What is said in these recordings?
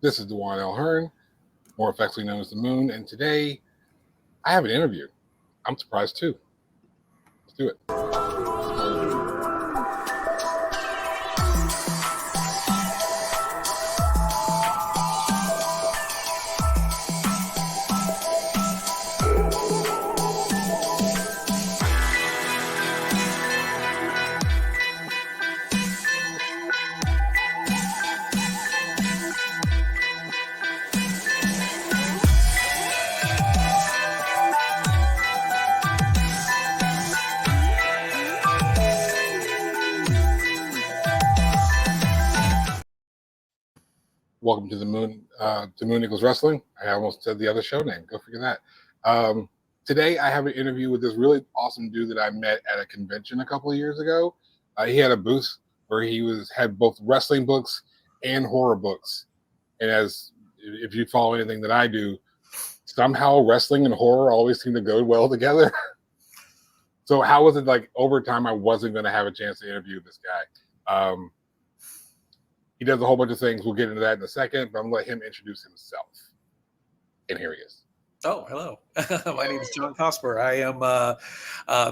This is Dewan L. Hearn, more affectionately known as The Moon, and today I have an interview. I'm surprised too. Let's do it. Welcome to the Moon, to Moon Equals Wrestling. I almost said the other show name. Go figure that. Today, I have an interview with this really awesome dude that I met at a convention a couple of years ago. He had a booth where he had both wrestling books and horror books. And if you follow anything that I do, somehow wrestling and horror always seem to go well together. So how was it like over time I wasn't going to have a chance to interview this guy? He does a whole bunch of things. We'll get into that in a second, but I'm going to let him introduce himself. And here he is. Oh, hello. My name is John Cosper. I am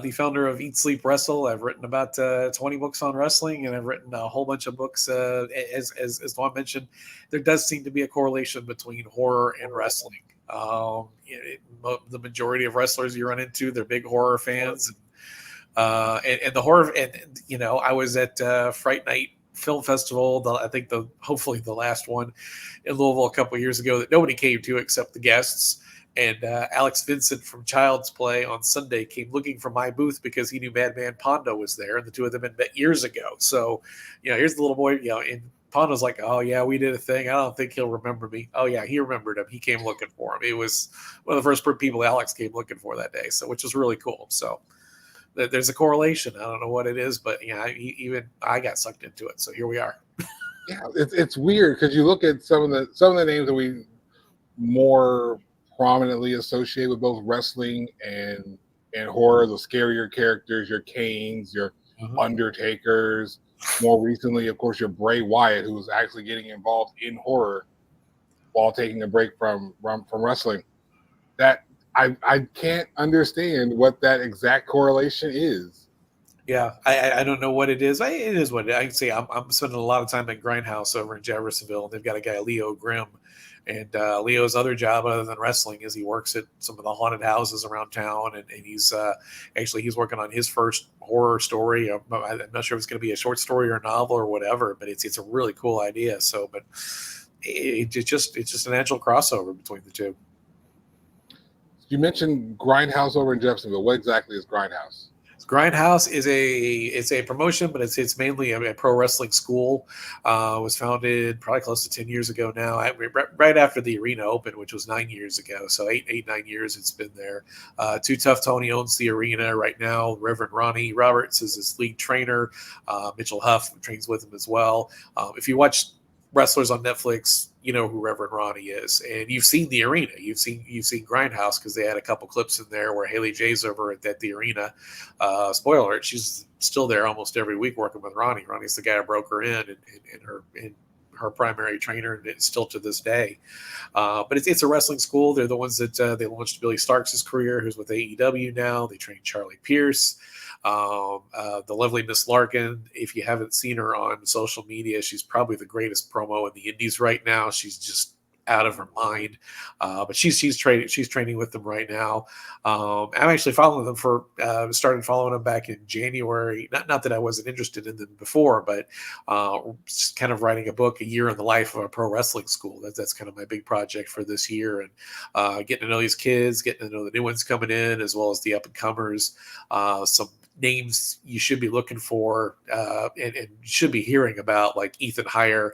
the founder of Eat, Sleep, Wrestle. I've written about 20 books on wrestling, and I've written a whole bunch of books. As Juan mentioned, there does seem to be a correlation between horror and wrestling. The majority of wrestlers you run into, they're big horror fans. And the horror, and I was at Fright Night Film Festival, hopefully the last one in Louisville a couple of years ago that nobody came to except the guests. And Alex Vincent from Child's Play on Sunday came looking for my booth because he knew Madman Pondo was there, and the two of them had met years ago. So, here's the little boy, and Pondo's like, oh yeah, we did a thing. I don't think he'll remember me. Oh yeah, he remembered him. He came looking for him. It was one of the first people Alex came looking for that day, so which was really cool. So there's a correlation. I don't know what it is, but even I got sucked into it. So here we are. Yeah, it's weird because you look at some of the names that we more prominently associate with both wrestling and horror, the scarier characters, your Kanes, your Undertakers. More recently, of course, your Bray Wyatt, who was actually getting involved in horror while taking a break from wrestling. That I can't understand what that exact correlation is. Yeah, I don't know what it is. It is what it is. I can say I'm spending a lot of time at Grindhouse over in Jeffersonville. They've got a guy, Leo Grimm. And Leo's other job other than wrestling is he works at some of the haunted houses around town. And he's he's working on his first horror story. I'm not sure if it's going to be a short story or a novel or whatever, but it's a really cool idea. So, but it's just a natural crossover between the two. You mentioned Grindhouse over in Jeffersonville. What exactly is Grindhouse? Grindhouse is a promotion, but it's mainly a pro wrestling school. It was founded probably close to 10 years ago now, right after the arena opened, which was 9 years ago. So 9 years it's been there. Too Tough Tony owns the arena right now. Reverend Ronnie Roberts is his lead trainer. Mitchell Huff trains with him as well. If you watch wrestlers on Netflix, you know who Reverend Ronnie is, and you've seen the arena. You've seen Grindhouse because they had a couple clips in there where Haley J's over at the arena. Spoiler alert: she's still there almost every week working with Ronnie. Ronnie's the guy who broke her in and her primary trainer, and it's still to this day. But it's a wrestling school. They're the ones that they launched Billy Starks' career, who's with AEW now. They trained Charlie Pierce. The lovely Miss Larkin, if you haven't seen her on social media, she's probably the greatest promo in the indies right now. She's just out of her mind. But she's training with them right now. I'm actually following them started following them back in January. Not that I wasn't interested in them before, but just kind of writing a book, A Year in the Life of a Pro Wrestling School. That's kind of my big project for this year, and getting to know these kids, getting to know the new ones coming in, as well as the up and comers. Some names you should be looking for and should be hearing about, like Ethan Heyer.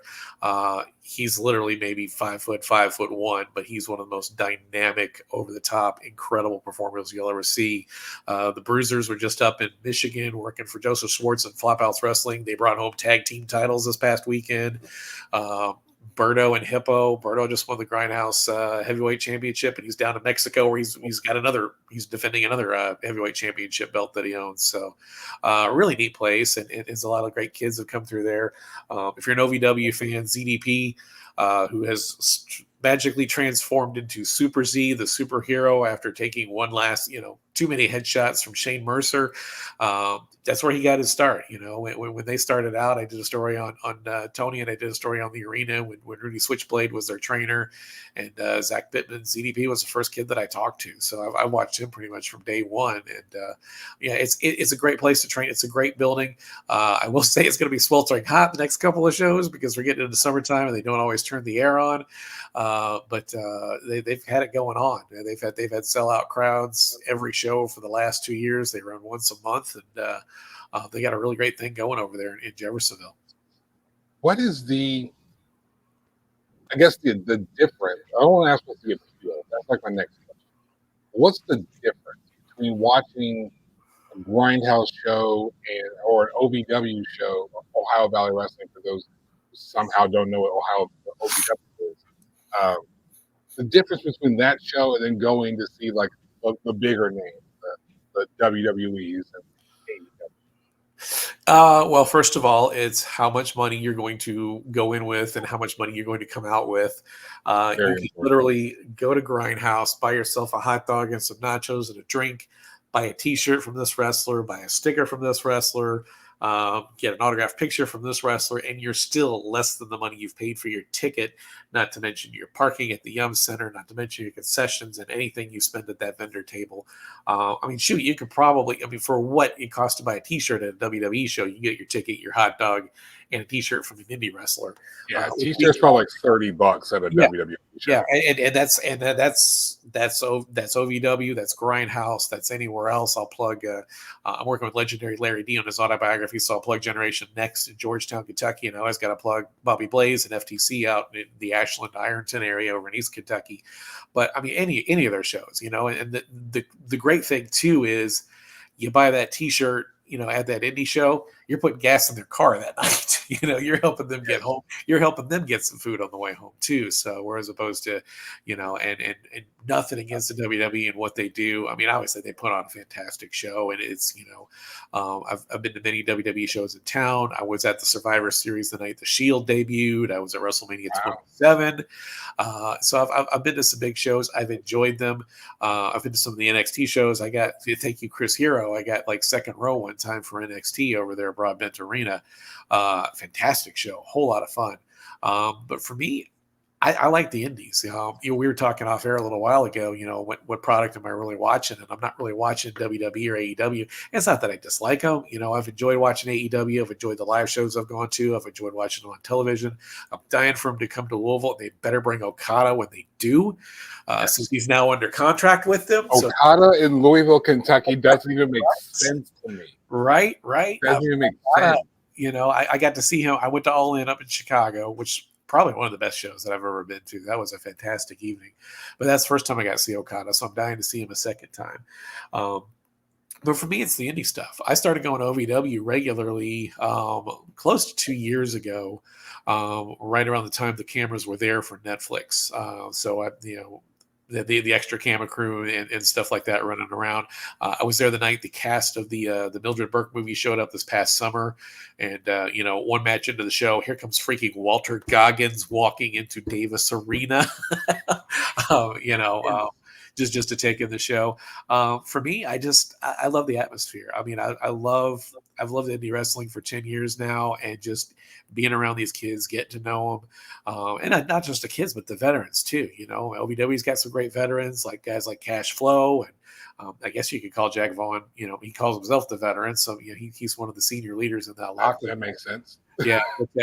He's literally maybe 5'1", but he's one of the most dynamic, over the top, incredible performers you'll ever see. The Bruisers were just up in Michigan working for Joseph Schwartz and Flophouse Wrestling. They brought home tag team titles this past weekend. Berto and Hippo. Berto just won the Grindhouse heavyweight championship, and he's down in Mexico where he's defending another heavyweight championship belt that he owns. So, really neat place, and there's a lot of great kids that come through there. If you're an OVW fan, ZDP, who has magically transformed into Super Z, the superhero, after taking one last, too many headshots from Shane Mercer. That's where he got his start. When they started out, I did a story on Tony, and I did a story on the arena when Rudy Switchblade was their trainer, and Zach Bittman, ZDP, was the first kid that I talked to. So I watched him pretty much from day one, and it's a great place to train. It's a great building. I will say it's going to be sweltering hot the next couple of shows because we're getting into summertime and they don't always turn the air on. But they've had it going on. They've had sellout crowds every show for the last 2 years. They run once a month, and they got a really great thing going over there in Jeffersonville. What is the difference? I don't want to ask what's the appeal. That's like my next question. What's the difference between watching a Grindhouse show or an OVW show, Ohio Valley Wrestling, for those who somehow don't know what Ohio OVW is? The difference between that show and then going to see like the bigger names, the WWEs and AEW. Well, first of all, it's how much money you're going to go in with and how much money you're going to come out with. You can literally go to Grindhouse, buy yourself a hot dog and some nachos and a drink, buy a T-shirt from this wrestler, buy a sticker from this wrestler, get an autographed picture from this wrestler, and you're still less than the money you've paid for your ticket, not to mention your parking at the Yum Center, not to mention your concessions and anything you spend at that vendor table. Shoot, you could probably, for what it costs to buy a T-shirt at a WWE show, you get your ticket, your hot dog, and a T-shirt from an indie wrestler. Yeah, T-shirt's probably like $30 at a WWE show. Yeah, and that's OVW, that's Grindhouse, that's anywhere else. I'll plug. I'm working with legendary Larry D on his autobiography, so I'll plug Generation Next in Georgetown, Kentucky, and I always got to plug Bobby Blaze and FTC out in the Ashland, Ironton area over in East Kentucky. But any of their shows, and the great thing too is you buy that T-shirt, at that indie show, you're putting gas in their car that night. You're helping them get home. You're helping them get some food on the way home too. So whereas opposed to, and nothing against the WWE and what they do. I always say they put on a fantastic show, and it's, I've been to many WWE shows in town. I was at the Survivor Series the night the Shield debuted. I was at WrestleMania 27. So I've been to some big shows. I've enjoyed them. I've been to some of the NXT shows. Thank you, Chris Hero. I got like second row one time for NXT over there at Broadbent Arena. Fantastic show, whole lot of fun. But for me, I like the indies. We were talking off air a little while ago. What product am I really watching? And I'm not really watching WWE or AEW. It's not that I dislike them. I've enjoyed watching AEW. I've enjoyed the live shows I've gone to. I've enjoyed watching them on television. I'm dying for them to come to Louisville. They better bring Okada when they do, since he's now under contract with them. Okada in Louisville, Kentucky doesn't even make sense to me. Right. Doesn't even make sense. I got to see him. I went to All In up in Chicago, which probably one of the best shows that I've ever been to. That was a fantastic evening. But that's the first time I got to see Okada, so I'm dying to see him a second time. But for me, it's the indie stuff. I started going to OVW regularly close to 2 years ago, right around the time the cameras were there for Netflix. So I, the extra camera crew and stuff like that running around. I was there the night the cast of the Mildred Burke movie showed up this past summer, and one match into the show, here comes freaking Walter Goggins walking into Davis Arena. Just to take in the show. For me, I love the atmosphere. I've loved indie wrestling for 10 years now, and just being around these kids, getting to know them, and not just the kids, but the veterans too. OVW's got some great veterans, like guys like Cash Flow, and I guess you could call Jack Vaughn. He calls himself the veteran, so he's one of the senior leaders in that locker. That makes sense. Yeah,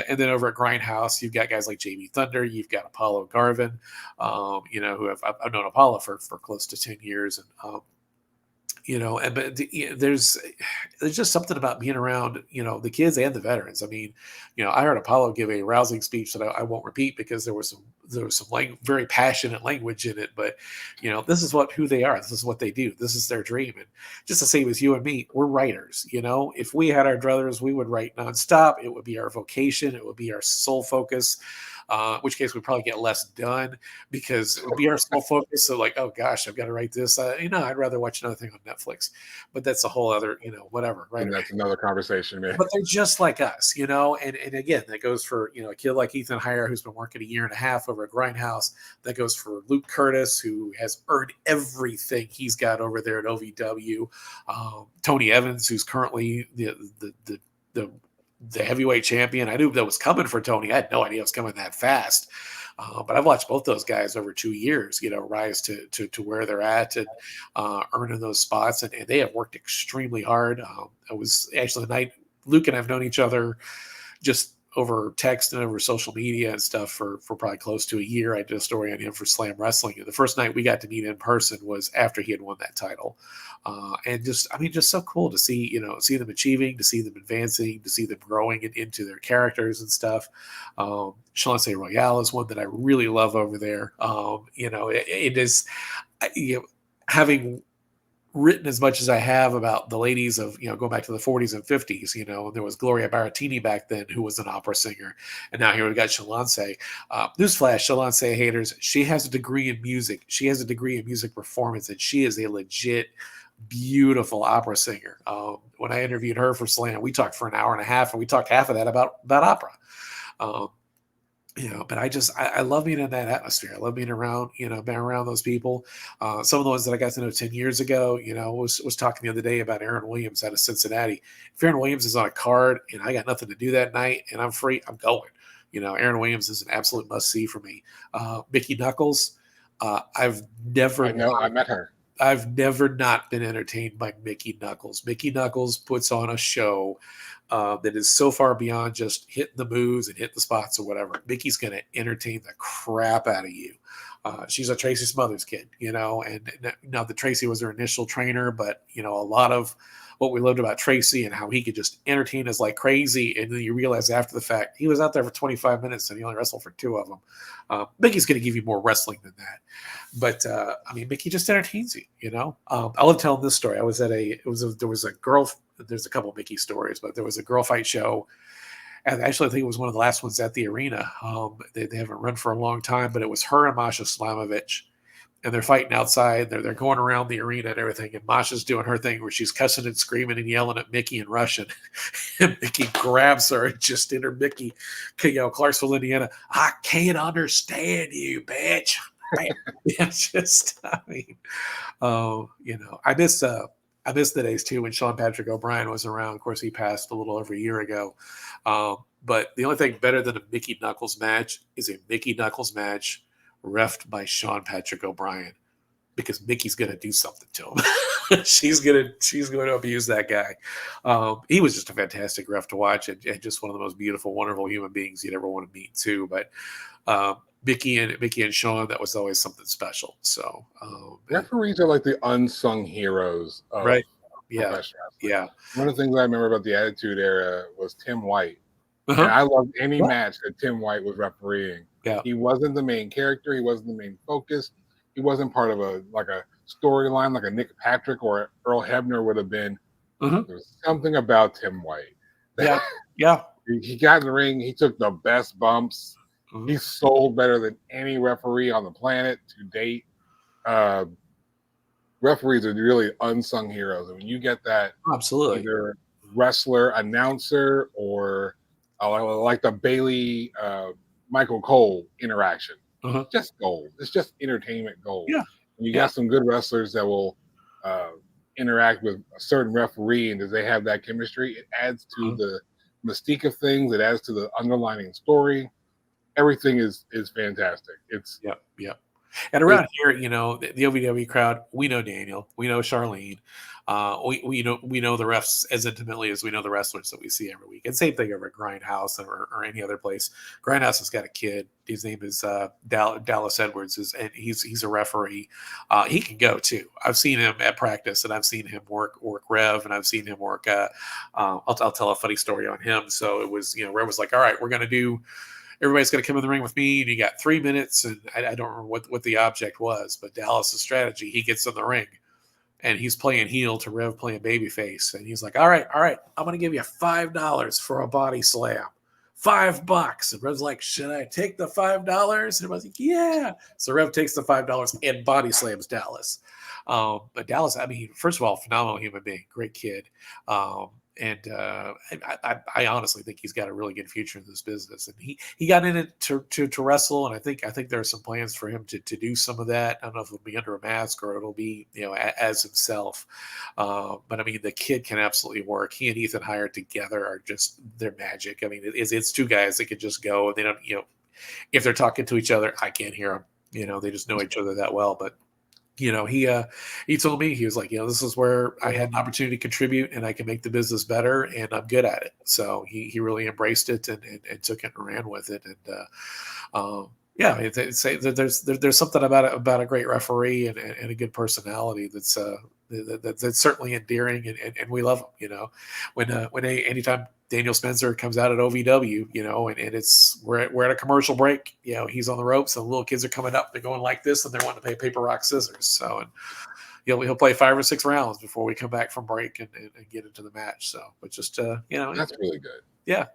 and then over at Grindhouse, you've got guys like JB Thunder, you've got Apollo Garvin, who I've known Apollo for close to 10 years, and there's just something about being around, the kids and the veterans. I heard Apollo give a rousing speech that I won't repeat because there were some there was some very passionate language in it, but this is who they are. This is what they do. This is their dream. And just the same as you and me, we're writers. If we had our druthers, we would write nonstop. It would be our vocation. It would be our sole focus. In which case we'd probably get less done because it would be our sole focus. So like, oh gosh, I've got to write this. I'd rather watch another thing on Netflix, but that's a whole other, whatever. Right. And that's another conversation, man. But they're just like us, and again, that goes for, a kid like Ethan Heyer, who's been working a year and a half over at Grindhouse. That goes for Luke Curtis, who has earned everything he's got over there at OVW. Tony Evans, who's currently the heavyweight champion. I knew that was coming for Tony. I had no idea it was coming that fast. But I've watched both those guys over 2 years, rise to where they're at and earning those spots. And they have worked extremely hard. It was actually the night Luke and I've known each other just over text and over social media and stuff for probably close to a year. I did a story on him for Slam Wrestling. And the first night we got to meet in person was after he had won that title. And just so cool to see, see them achieving, to see them advancing, to see them growing into their characters and stuff. Shalance Royale is one that I really love over there. It is, having written as much as I have about the ladies of, going back to the 40s and 50s, and there was Gloria Baratini back then, who was an opera singer. And now here we've got Shalance. Newsflash, Shalance haters, she has a degree in music. She has a degree in music performance, and she is a legit, beautiful opera singer. When I interviewed her for Slam, we talked for an hour and a half, and we talked half of that about opera. But I love being in that atmosphere. I love being around, being around those people. Some of the ones that I got to know 10 years ago, was talking the other day about Aaron Williams out of Cincinnati. If Aaron Williams is on a card and I got nothing to do that night and I'm free, I'm going. Aaron Williams is an absolute must see for me. Mickey Knuckles, I met her. I've never not been entertained by Mickey Knuckles. Mickey Knuckles puts on a show that is so far beyond just hitting the moves and hit the spots or whatever. Mickey's going to entertain the crap out of you. She's a Tracy Smothers kid, and now the Tracy was her initial trainer, but a lot of what we loved about Tracy and how he could just entertain us like crazy. And then you realize after the fact, he was out there for 25 minutes and he only wrestled for 2 of them. Mickey's going to give you more wrestling than that. But Mickey just entertains you, I love telling this story. There was a girl, there's a couple of Mickey stories, but there was a girl fight show. And actually, I think it was one of the last ones at the arena. They haven't run for a long time, but it was her and Masha Slamovich. And they're fighting outside. They're going around the arena and everything. And Masha's doing her thing where she's cussing and screaming and yelling at Mickey in Russian. And Mickey grabs her and just in her Mickey, Clarksville, Indiana. I can't understand you, bitch. I miss the days too when Sean Patrick O'Brien was around. Of course, he passed a little over a year ago. But the only thing better than a Mickey Knuckles match is a Mickey Knuckles match reffed by Sean Patrick O'Brien, because Mickey's going to do something to him. she's going to abuse that guy. He was just a fantastic ref to watch, and just one of the most beautiful, wonderful human beings you'd ever want to meet too. But Mickey and Sean, that was always something special. So referees are like the unsung heroes of right. professional wrestling. Yeah. One of the things I remember about the Attitude Era was Tim White. Uh-huh. And I loved any match that Tim White was refereeing. Yeah. He wasn't the main character. He wasn't the main focus. He wasn't part of a storyline like a Nick Patrick or Earl Hebner would have been. Uh-huh. There was something about Tim White. Yeah. Yeah. He got in the ring. He took the best bumps. Uh-huh. He sold better than any referee on the planet to date. Referees are really unsung heroes. And when you get that, absolutely, either wrestler, announcer, or like the Bailey Michael Cole interaction, uh-huh. just gold. It's just entertainment gold. Yeah. And you got some good wrestlers that will interact with a certain referee, and as they have that chemistry, it adds to the mystique of things. It adds to the underlining story. Everything is fantastic. It's yeah. And around here, the OVW crowd, we know Daniel, we know Charlene, we know the refs as intimately as we know the wrestlers that we see every week. And same thing over at Grindhouse or any other place. Grindhouse has got a kid. His name is Dallas Edwards, and he's a referee. He can go too. I've seen him at practice, and I've seen him work Rev, and I've seen him work. I'll tell a funny story on him. So it was, Rev was like, all right, we're going to do everybody's going to come in the ring with me, and you got 3 minutes, and I don't remember what the object was, but Dallas's strategy, he gets in the ring, and he's playing heel to Rev playing babyface, and he's like, all right, I'm going to give you $5 for a body slam. $5. And Rev's like, should I take the $5? And I was like, yeah. So Rev takes the $5 and body slams Dallas. But Dallas, I mean, first of all, phenomenal human being, great kid. I honestly think he's got a really good future in this business. And he got in it to wrestle, and I think there are some plans for him to do some of that. I don't know if it'll be under a mask or it'll be as himself. But I mean, the kid can absolutely work. He and Ethan Hire together are just they're magic. I mean, it's two guys that can just go. They don't if they're talking to each other, I can't hear them. They just know each other that well. But he told me, he was like, this is where I had an opportunity to contribute and I can make the business better and I'm good at it. So he really embraced it and took it and ran with it. And there's something about a great referee and a good personality that's certainly endearing and we love him. Anytime Daniel Spencer comes out at OVW, and it's we're at a commercial break. He's on the ropes, and the little kids are coming up. They're going like this, and they're wanting to play paper, rock, scissors. So, and he'll play 5 or 6 rounds before we come back from break and get into the match. So, but just that's really good. Yeah.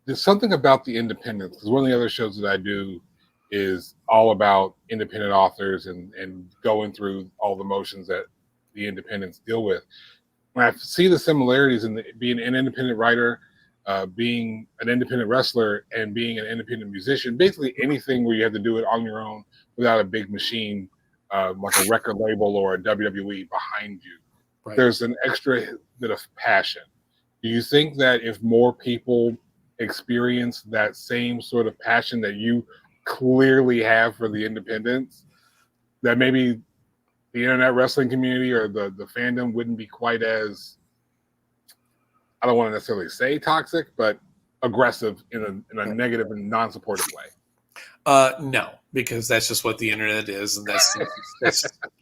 There's something about the independents, because one of the other shows that I do is all about independent authors and going through all the motions that the independents deal with. When I see the similarities in being an independent writer, being an independent wrestler, and being an independent musician, basically anything where you have to do it on your own without a big machine, like a record label or a WWE behind you. Right. There's an extra bit of passion. Do you think that if more people experience that same sort of passion that you clearly have for the independents, that maybe the internet wrestling community or the fandom wouldn't be quite as, I don't want to necessarily say toxic, but aggressive in a negative and non-supportive way? No, because that's just what the internet is, and that's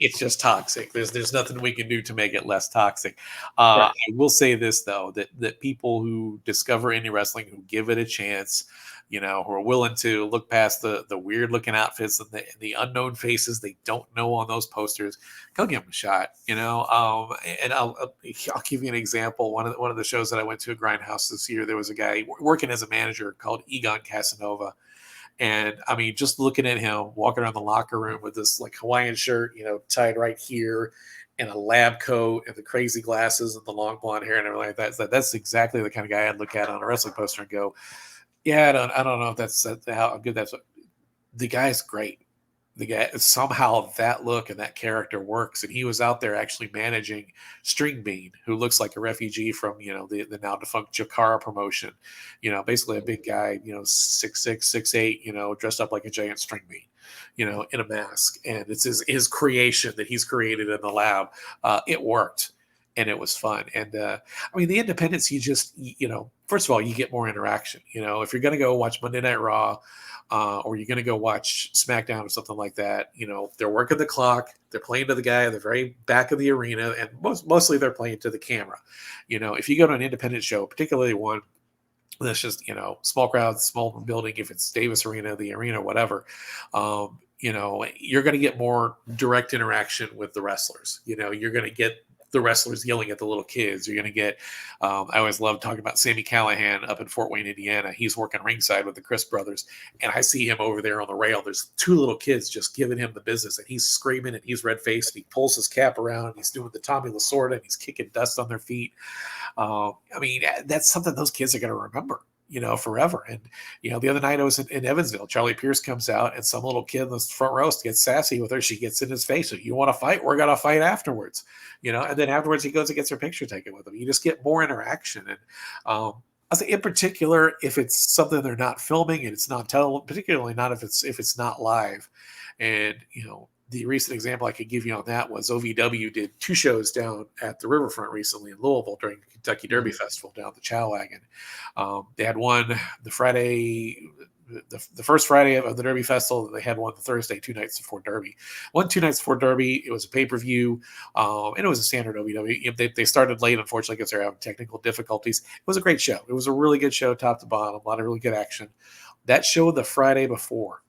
it's just toxic. There's nothing we can do to make it less toxic. Right. I will say this though, that people who discover indie wrestling, who give it a chance, who are willing to look past the weird looking outfits and the unknown faces they don't know on those posters, go give them a shot. And I'll give you an example. One of the shows that I went to at Grindhouse this year, there was a guy working as a manager called Egon Casanova. And I mean, just looking at him walking around the locker room with this like Hawaiian shirt, tied right here, and a lab coat, and the crazy glasses, and the long blonde hair, and everything like that. That's exactly the kind of guy I'd look at on a wrestling poster and go, "Yeah, I don't know if that's how good that's." The guy's great. The guy, somehow that look and that character works, and he was out there actually managing String Bean, who looks like a refugee from the now defunct Jakara promotion. Basically a big guy, 6'6", 6'8", dressed up like a giant String Bean, in a mask, and it's his creation that he's created in the lab. It worked. And it was fun. And I mean, the independents, you just, first of all, you get more interaction. If you're going to go watch Monday Night Raw, or you're going to go watch SmackDown or something like that, they're working the clock. They're playing to the guy at the very back of the arena, and mostly they're playing to the camera. If you go to an independent show, particularly one that's just, small crowd, small building, if it's Davis Arena, the arena, whatever, you're going to get more direct interaction with the wrestlers. You're going to get the wrestlers yelling at the little kids. You're going to get, I always love talking about Sammy Callahan up in Fort Wayne, Indiana. He's working ringside with the Chris brothers. And I see him over there on the rail. There's 2 little kids just giving him the business, and he's screaming and he's red faced. And he pulls his cap around and he's doing the Tommy Lasorda and he's kicking dust on their feet. I mean, that's something those kids are going to remember, forever. And, the other night I was in Evansville, Charlie Pierce comes out and some little kid in the front row gets sassy with her. She gets in his face. If you want to fight, we're going to fight afterwards, and then afterwards he goes and gets her picture taken with him. You just get more interaction. And I think in particular, if it's something they're not filming and it's not particularly not if it's not live. And, the recent example I could give you on that was OVW did 2 shows down at the Riverfront recently in Louisville during the Kentucky Derby Festival down at the Chow Wagon. They had one the Friday the first Friday of the Derby Festival. They had one the Thursday, 2 nights before Derby. 2 nights before Derby. It was a pay-per-view, and it was a standard OVW. They started late, unfortunately, because they're having technical difficulties. It was a great show. It was a really good show, top to bottom. A lot of really good action. That show the Friday before.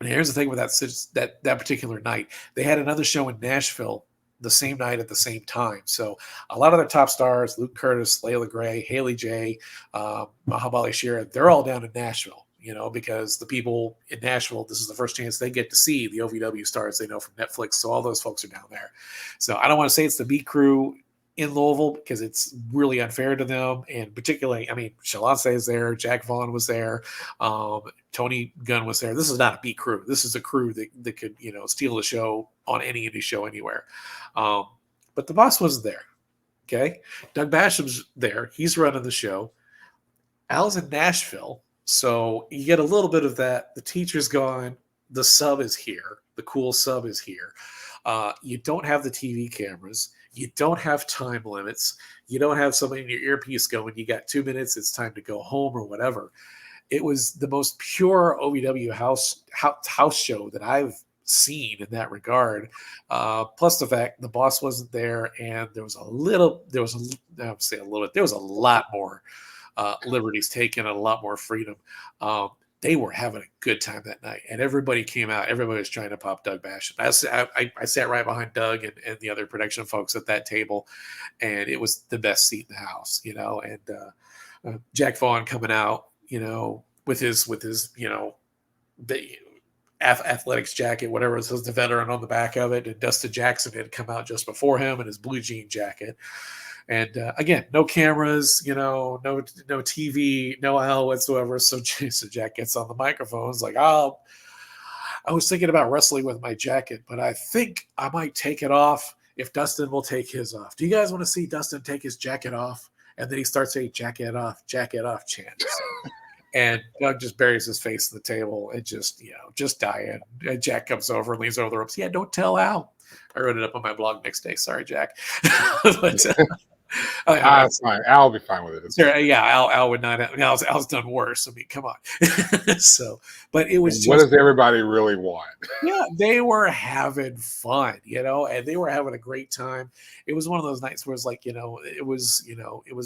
And here's the thing with that particular night. They had another show in Nashville the same night at the same time. So a lot of their top stars, Luke Curtis, Layla Gray, Haley J, Mahabali Shira, they're all down in Nashville, because the people in Nashville, this is the first chance they get to see the OVW stars they know from Netflix. So all those folks are down there. So I don't want to say it's the B crew in Louisville because it's really unfair to them. And particularly, Shalance is there, Jack Vaughn was there, Tony Gunn was there. This is not a B crew. This is a crew that could, steal the show on any indie show anywhere. But the boss wasn't there. Okay. Doug Basham's there. He's running the show. Al's in Nashville. So you get a little bit of that. The teacher's gone. The sub is here. The cool sub is here. You don't have the TV cameras. You don't have time limits. You don't have somebody in your earpiece going, you got 2 minutes, it's time to go home or whatever. It was the most pure OVW house show that I've seen in that regard. Plus the fact the boss wasn't there, and there was a lot more liberties taken and a lot more freedom. They were having a good time that night, and everybody came out. Everybody was trying to pop Doug Basham. I sat right behind Doug and the other production folks at that table, and it was the best seat in the house, and Jack Vaughn coming out, with his athletics jacket, whatever it says, the veteran on the back of it, and Dustin Jackson had come out just before him in his blue jean jacket. And again, no cameras, no TV, no Al whatsoever. So Jack gets on the microphone. It's like, I was thinking about wrestling with my jacket, but I think I might take it off if Dustin will take his off. Do you guys want to see Dustin take his jacket off? And then he starts saying, jacket off, chant. And Doug just buries his face in the table and just dying. And Jack comes over and leans over the ropes. Yeah, don't tell Al. I wrote it up on my blog next day. Sorry, Jack. But, that's fine. Al will be fine with it. Al would not. Al's done worse. Come on. So, but it was. What does everybody really want? Yeah, they were having fun, and they were having a great time. It was one of those nights where it's like, it was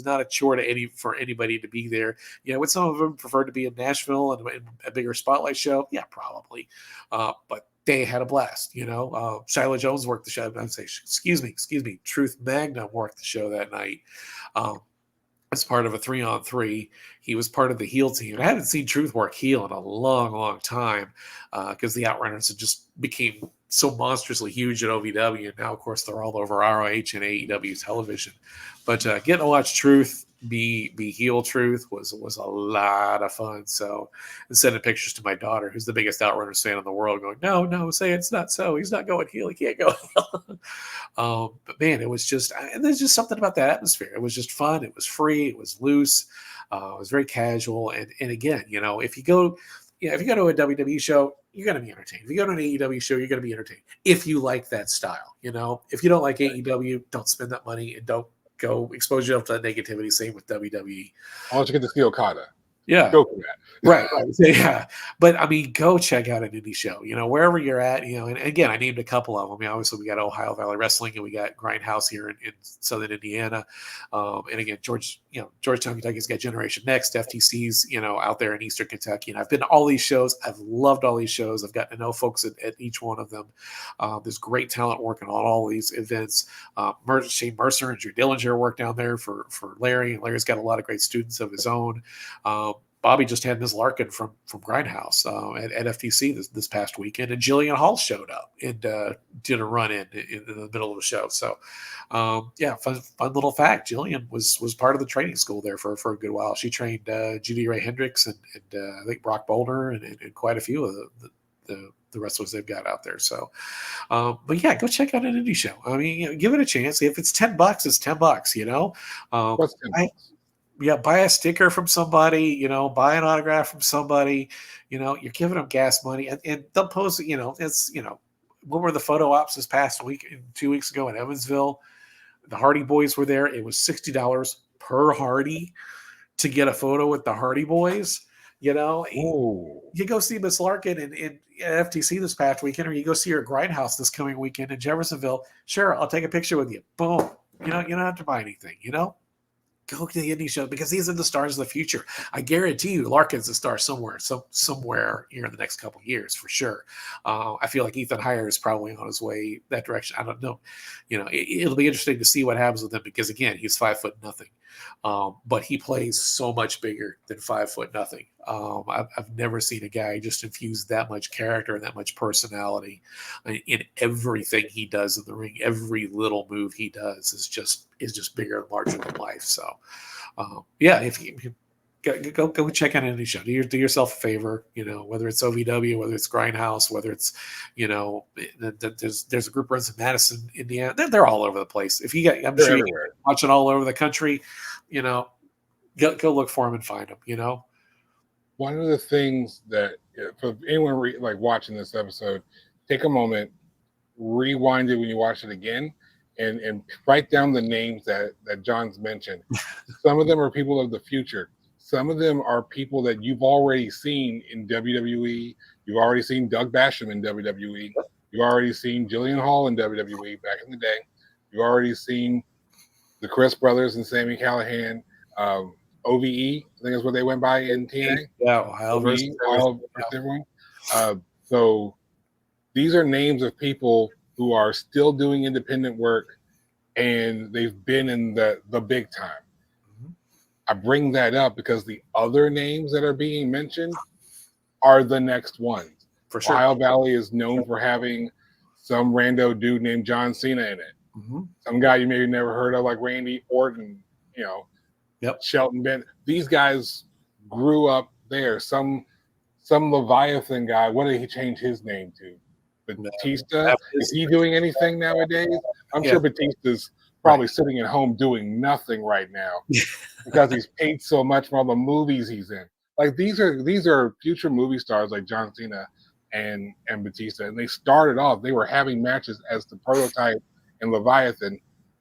not a chore for anybody to be there. Would some of them prefer to be in Nashville and a bigger spotlight show? Yeah, probably. But they had a blast, Shiloh Jones worked the show. I'd say, excuse me, Truth Magnum worked the show that night. As part of a 3-on-3, he was part of the heel team. And I haven't seen Truth work heel in a long, long time because the Outrunners had just became so monstrously huge at OVW. And now, of course, they're all over ROH and AEW television. But getting to watch Truth be heel Truth was a lot of fun. So, and sending pictures to my daughter, who's the biggest Outrunners fan in the world, going, no, say it's not so. He's not going heel. He can't go heel. But man, it was just, and there's just something about the atmosphere. It was just fun. It was free. It was loose. It was very casual. And again, if you go to a WWE show, you're going to be entertained. If you go to an AEW show, you're going to be entertained. If you like that style, if you don't like AEW, don't spend that money and don't go expose yourself to that negativity. Same with WWE. Why don't you get to see Okada? Yeah. Go for that. Right. Yeah. But go check out an indie show, wherever you're at, and again, I named a couple of them. Obviously we got Ohio Valley Wrestling and we got Grindhouse here in Southern Indiana. And again, Georgetown, Kentucky's got Generation Next, FTC's, out there in Eastern Kentucky. And I've been to all these shows. I've loved all these shows. I've gotten to know folks at each one of them. There's great talent working on all these events. Shane Mercer and Drew Dillinger work down there for Larry. And Larry's got a lot of great students of his own. Bobby just had Ms. Larkin from Grindhouse at FTC this past weekend, and Jillian Hall showed up and did a run in the middle of the show. So, fun little fact. Jillian was part of the training school there for a good while. She trained Judy Ray Hendricks and I think Brock Boulder and quite a few of the wrestlers they've got out there. So, but yeah, go check out an indie show. Give it a chance. If it's $10, it's $10. What's $10? Buy a sticker from somebody, buy an autograph from somebody, you're giving them gas money and they'll post, it's, what were the photo ops this past week, 2 weeks ago in Evansville? The Hardy Boys were there. It was $60 per Hardy to get a photo with the Hardy Boys. You know, Ooh. you go see Miss Larkin in FTC this past weekend, or you go see her at Grindhouse this coming weekend in Jeffersonville. Sure, I'll take a picture with you. Boom. You don't have to buy anything. Go to the indie show because these are the stars of the future. I guarantee you, Larkin's a star somewhere here in the next couple of years for sure. I feel like Ethan Hire is probably on his way that direction. I don't know. It'll be interesting to see what happens with him because again, he's 5'0" but he plays so much bigger than 5'0". I've never seen a guy just infuse that much character and that much personality in everything he does in the ring. Every little move he does is just bigger and larger than life. So, if you go check out any show, do yourself a favor. Whether it's OVW, whether it's Grindhouse, whether it's there's a group runs in Madison, Indiana. They're all over the place. If you got, I'm They're sure everywhere. you're watching all over the country. Go look for them and find them. One of the things that for anyone like watching this episode, take a moment, rewind it when you watch it again, and write down the names that John's mentioned. Some of them are people of the future. Some of them are people that you've already seen in WWE. You've already seen Doug Basham in WWE. You've already seen Jillian Hall in WWE back in the day. You've already seen the Chris brothers and Sami Callihan. OVE, I think is what they went by in TNA. Yeah, Ohio versus everyone. So these are names of people who are still doing independent work, and they've been in the big time. Mm-hmm. I bring that up because the other names that are being mentioned are the next ones. For sure. Ohio Valley is known for having some rando dude named John Cena in it. Mm-hmm. Some guy you maybe never heard of, like Randy Orton, Yep. Shelton Benton. These guys grew up there. Some Leviathan guy. What did he change his name to? Batista. Is he doing anything nowadays? I'm sure Batista's probably sitting at home doing nothing right now because he's paid so much for all the movies he's in. Like these are future movie stars like John Cena and Batista, and they started off. They were having matches as the prototype in Leviathan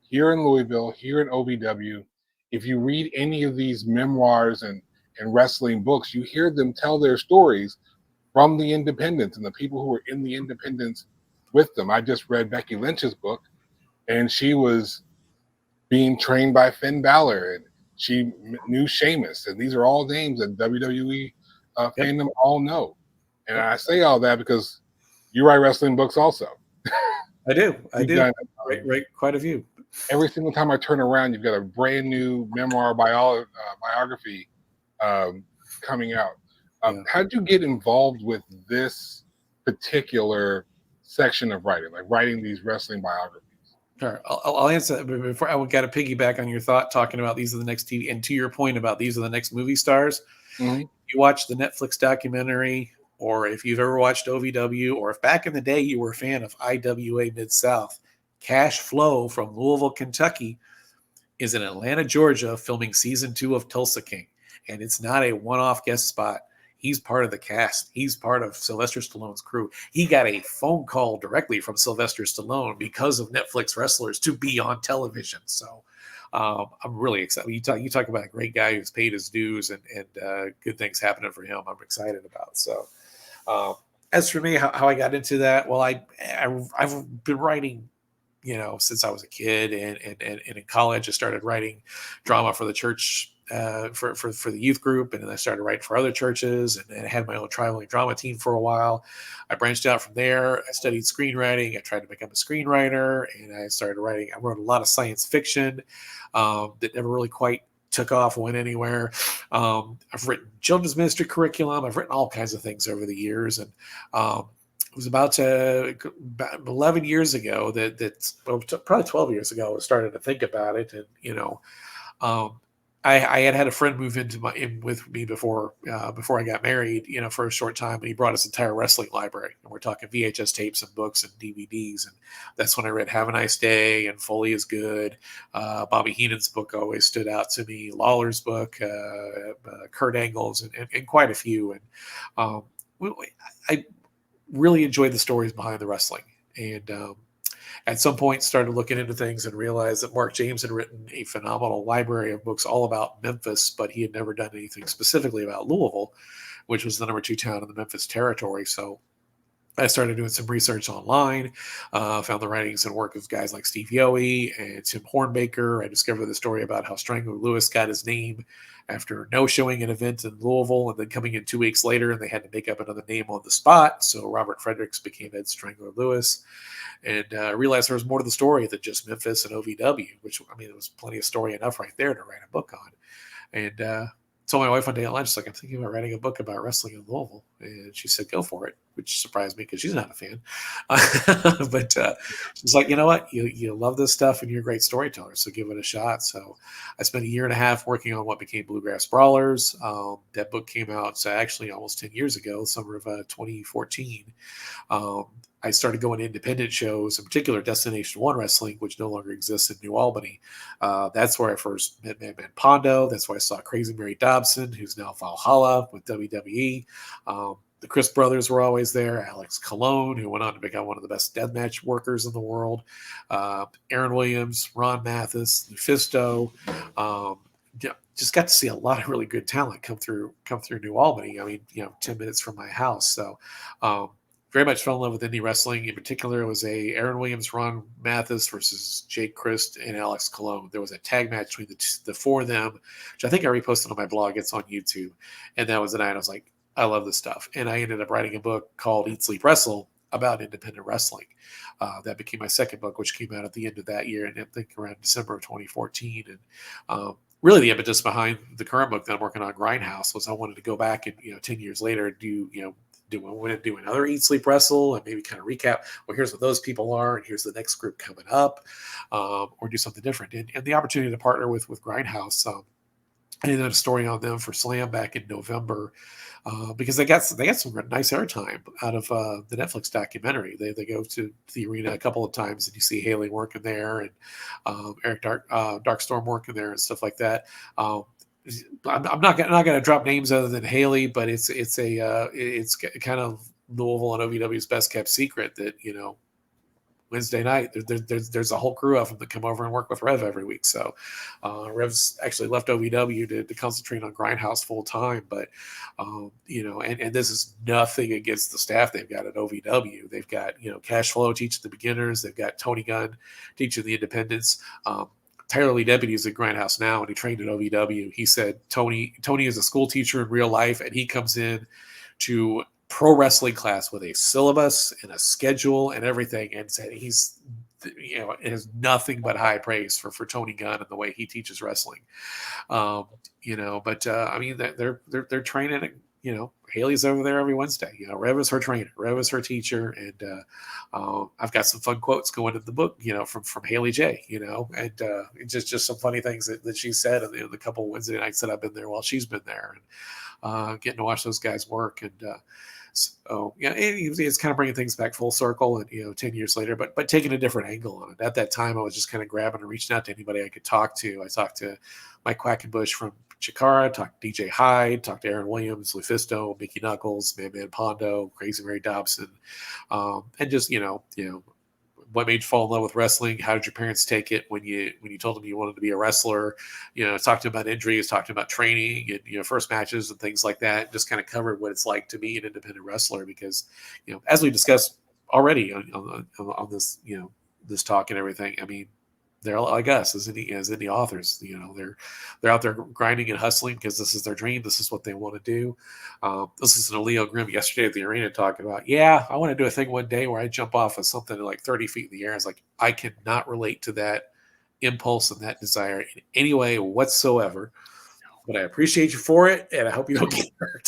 here in Louisville, here in OVW. If you read any of these memoirs and wrestling books, you hear them tell their stories from the independents and the people who were in the independents with them. I just read Becky Lynch's book, and she was being trained by Finn Balor, and she knew Sheamus, and these are all names that WWE fandom all know. And I say all that because you write wrestling books also. I do. Right, quite a few. Every single time I turn around, you've got a brand new memoir biography coming out. How did you get involved with this particular section of writing, like writing these wrestling biographies? Sure, I'll answer that. But before, I would got to piggyback on your thought talking about these are the next TV, and to your point about these are the next movie stars. Mm-hmm. You watch the Netflix documentary, or if you've ever watched OVW, or if back in the day you were a fan of IWA Mid-South, Cash Flow from Louisville, Kentucky is in Atlanta, Georgia, filming season 2 of Tulsa King. And it's not a one-off guest spot. He's part of the cast. He's part of Sylvester Stallone's crew. He got a phone call directly from Sylvester Stallone because of Netflix wrestlers to be on television. So I'm really excited. You talk about a great guy who's paid his dues and good things happening for him. I'm excited about. So as for me, how I got into that, well, I've been writing since I was a kid, and in college I started writing drama for the church, for the youth group, and then I started writing for other churches, and I had my own traveling drama team for a while. I branched out from there. I studied screenwriting. I tried to become a screenwriter, and I started writing. I wrote a lot of science fiction that never really quite took off, went anywhere. I've written children's ministry curriculum. I've written all kinds of things over the years, and it was about 11 years ago probably 12 years ago, I started to think about it. And, I had a friend move in with me before I got married, for a short time, and he brought his entire wrestling library, and we're talking VHS tapes and books and DVDs. And that's when I read Have a Nice Day and Foley is Good. Bobby Heenan's book always stood out to me. Lawler's book, Kurt Angle's, and quite a few. And I really enjoyed the stories behind the wrestling, and at some point started looking into things and realized that Mark James had written a phenomenal library of books all about Memphis, but he had never done anything specifically about Louisville. which was the number 2 town in the Memphis territory. So I started doing some research online, found the writings and work of guys like Steve Yohe and Tim Hornbaker. I discovered the story about how Strangler Lewis got his name after no-showing an event in Louisville and then coming in 2 weeks later, and they had to make up another name on the spot. So Robert Fredericks became Ed Strangler Lewis. And realized there was more to the story than just Memphis and OVW, which, I mean, there was plenty of story enough right there to write a book on. And told my wife one day at lunch, like, I'm thinking about writing a book about wrestling in Louisville. And she said, go for it, which surprised me because she's not a fan. But she's like, you know what? You love this stuff and you're a great storyteller, so give it a shot. So I spent 1.5 years working on what became Bluegrass Brawlers. That book came out actually almost 10 years ago, summer of 2014. I started going to independent shows, in particular Destination One Wrestling, which no longer exists in New Albany. That's where I first met Madman Pondo. That's where I saw Crazy Mary Dobson, who's now Valhalla with WWE. The Chris brothers were always there. Alex Colon, who went on to become one of the best deathmatch workers in the world. Aaron Williams, Ron Mathis, Lufisto. Just got to see a lot of really good talent come through New Albany. I mean, 10 minutes from my house. So very much fell in love with indie wrestling. In particular, it was a Aaron Williams, Ron Mathis versus Jake Christ and Alex Colon. There was a tag match between the four of them, which I think I reposted on my blog. It's on YouTube. And that was the night I was like, I love this stuff. And I ended up writing a book called Eat, Sleep, Wrestle about independent wrestling. That became my second book, which came out at the end of that year, and I think around December of 2014. And really the impetus behind the current book that I'm working on, Grindhouse, was I wanted to go back and 10 years later do another Eat, Sleep, Wrestle, and maybe kind of recap, well, here's what those people are, and here's the next group coming up, or do something different. And the opportunity to partner with Grindhouse, I did a story on them for Slam back in November, because they got some nice airtime out of the Netflix documentary. They go to the arena a couple of times, and you see Haley working there, and Eric Darkstorm working there, and stuff like that. I'm not going to drop names other than Haley, but it's kind of Louisville and OVW's best kept secret that Wednesday night there's a whole crew of them that come over and work with Rev every week. So Rev's actually left OVW to concentrate on Grindhouse full time, but and this is nothing against the staff they've got at OVW. They've got Cash Flow teaching the beginners. They've got Tony Gunn teaching the independents. Tyler Lee Deputy is at Grindhouse now, and he trained at OVW. He said Tony is a school teacher in real life, and he comes in to pro wrestling class with a syllabus and a schedule and everything, and said he's it has nothing but high praise for Tony Gunn and the way he teaches wrestling. But I mean, they're training. Haley's over there every Wednesday. Rev is her trainer, Rev is her teacher, and I've got some fun quotes going in the book, from Haley J. And just some funny things that she said in the couple of Wednesday nights that I've been there while she's been there, and getting to watch those guys work. And so it's kind of bringing things back full circle, and 10 years later, but taking a different angle on it. At that time, I was just kind of grabbing and reaching out to anybody I could talk to. I talked to Mike Quackenbush from Chikara, talked to DJ Hyde, talked to Aaron Williams, Lufisto, Mickey Knuckles, Madman Pondo, Crazy Mary Dobson, and just what made you fall in love with wrestling? How did your parents take it when you told them you wanted to be a wrestler? Talked to them about injuries, talked to them about training and first matches and things like that. Just kind of covered what it's like to be an independent wrestler, because as we discussed already on this this talk and everything. I mean, they're like us as indie authors. They're out there grinding and hustling because this is their dream. This is what they want to do. This is a Leo Grimm yesterday at the arena talking about, I want to do a thing one day where I jump off of something like 30 feet in the air. It's like, I cannot relate to that impulse and that desire in any way whatsoever. But I appreciate you for it, and I hope you don't get hurt.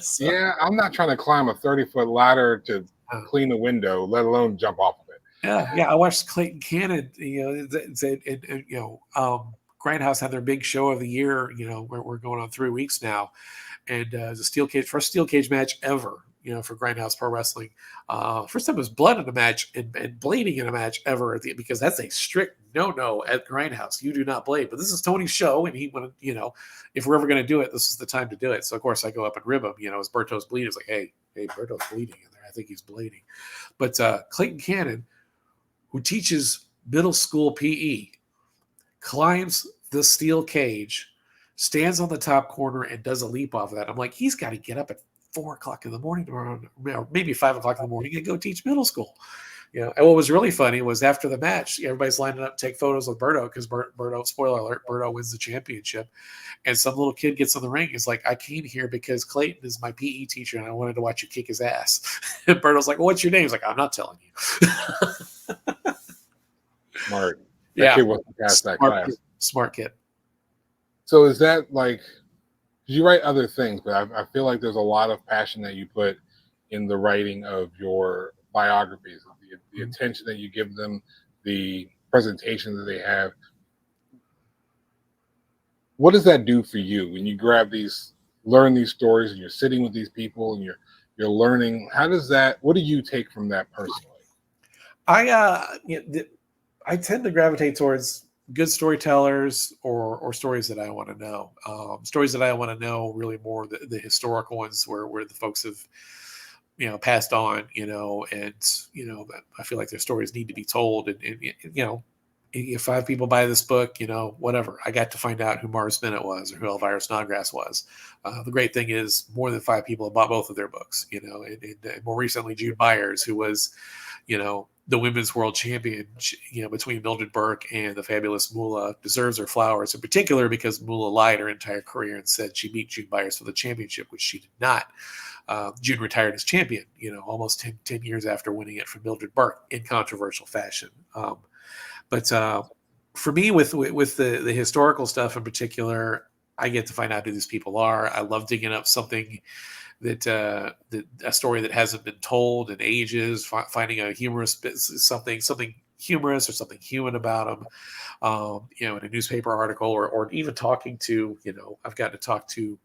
So. Yeah, I'm not trying to climb a 30-foot ladder to clean the window, let alone jump off of it. Yeah. I watched Clayton Cannon. Grindhouse had their big show of the year. We're going on 3 weeks now, and the first steel cage match ever. For Grindhouse Pro Wrestling, first time it was blood in a match and bleeding in a match ever. Because that's a strict no at Grindhouse. You do not blade. But this is Tony's show, and he wanted, if we're ever going to do it, this is the time to do it. So of course I go up and rib him. As Berto's bleeding, it's like, hey, Berto's bleeding in there. I think he's bleeding. But Clayton Cannon, who teaches middle school PE, climbs the steel cage stands on the top corner and does a leap off of that. I'm like, he's got to get up at 4 o'clock in the morning tomorrow, or maybe 5 o'clock in the morning, and go teach middle school. And what was really funny was after the match, everybody's lining up to take photos with Berto because Berto, spoiler alert, Berto wins the championship. And some little kid gets in the ring. He's like, I came here because Clayton is my PE teacher and I wanted to watch you kick his ass. And Berto's like, well, what's your name? He's like, I'm not telling you. Smart. That kid wasn't past that class. Smart kid. So is that like, you write other things, but I feel like there's a lot of passion that you put in the writing of your biographies, the attention that you give them, the presentation that they have. What does that do for you when you learn these stories, and you're sitting with these people and you're learning? What do you take from that personally? I tend to gravitate towards good storytellers or stories that I want to know. Stories that I want to know really more the historical ones where the folks have passed on, and I feel like their stories need to be told, and if 5 people buy this book, whatever, I got to find out who Mars Bennett was or who Elvira Snodgrass was. The great thing is more than 5 people have bought both of their books, and more recently Jude Byers, who was, the women's world champion, between Mildred Burke and the fabulous Moolah, deserves her flowers, in particular because Moolah lied her entire career and said she beat Jude Byers for the championship, which she did not. Jude retired as champion, almost 10 years after winning it from Mildred Burke in controversial fashion. But for me, with the historical stuff in particular, I get to find out who these people are. I love digging up something that a story that hasn't been told in ages, finding a humorous something humorous or something human about them, in a newspaper article, or even talking to, I've gotten to talk to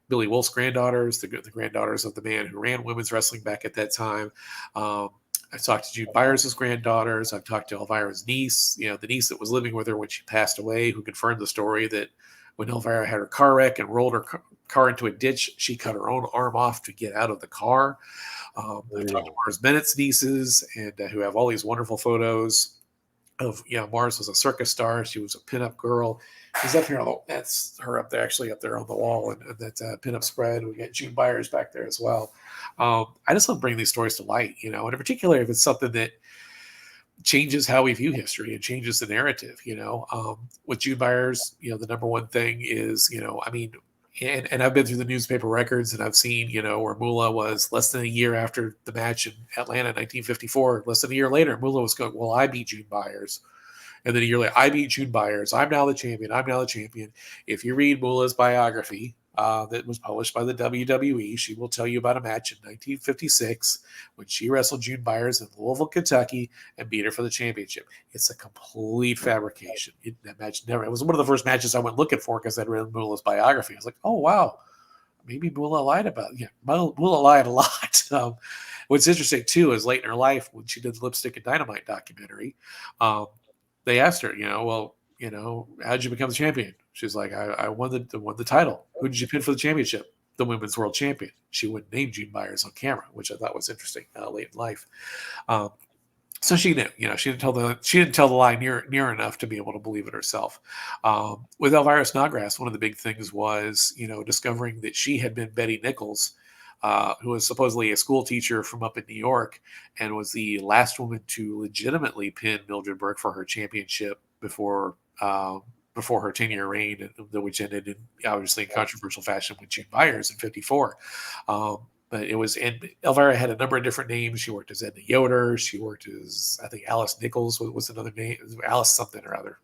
Billy Wolf's granddaughters, the granddaughters of the man who ran women's wrestling back at that time. I've talked to Jude Byers' granddaughters. I've talked to Elvira's niece, the niece that was living with her when she passed away, who confirmed the story that when Elvira had her car wreck and rolled her car into a ditch, she cut her own arm off to get out of the car. I've talked to Mars Bennett's nieces, and who have all these wonderful photos of, Mars was a circus star. She was a pinup girl. She's up here. That's her up there, actually up there on the wall, and that pinup spread. We got Jude Byers back there as well. I just love bringing these stories to light, and in particular, if it's something that changes how we view history and changes the narrative, with Jude Byers, the number one thing is, and I've been through the newspaper records, and I've seen, where Moolah was less than a year after the match in Atlanta in 1954, less than a year later, Moolah was going, well, I beat Jude Byers. And then a year later, I beat Jude Byers. I'm now the champion. If you read Moolah's biography that was published by the WWE, she will tell you about a match in 1956 when she wrestled Jude Byers in Louisville, Kentucky, and beat her for the championship. It's a complete fabrication. That match it was one of the first matches I went looking for because I'd read Moolah's biography. I was like, oh, wow, maybe Moolah lied about it. Yeah, Moolah lied a lot. What's interesting, too, is late in her life when she did the Lipstick and Dynamite documentary, they asked her, how'd you become the champion? She's like, I won the title. Who did you pin for the championship? The women's world champion. She wouldn't name Jude Byers on camera, which I thought was interesting late in life. So she knew, she didn't tell the lie near enough to be able to believe it herself. With Elvira Snodgrass, one of the big things was, discovering that she had been Betty Nichols, who was supposedly a school teacher from up in New York and was the last woman to legitimately pin Mildred Burke for her championship before her 10-year reign, which ended in obviously in controversial fashion with Jude Byers in 54. But it was, and Elvira had a number of different names. She worked as Edna Yoder. She worked as, I think, Alice Nichols was another name, Alice something or other.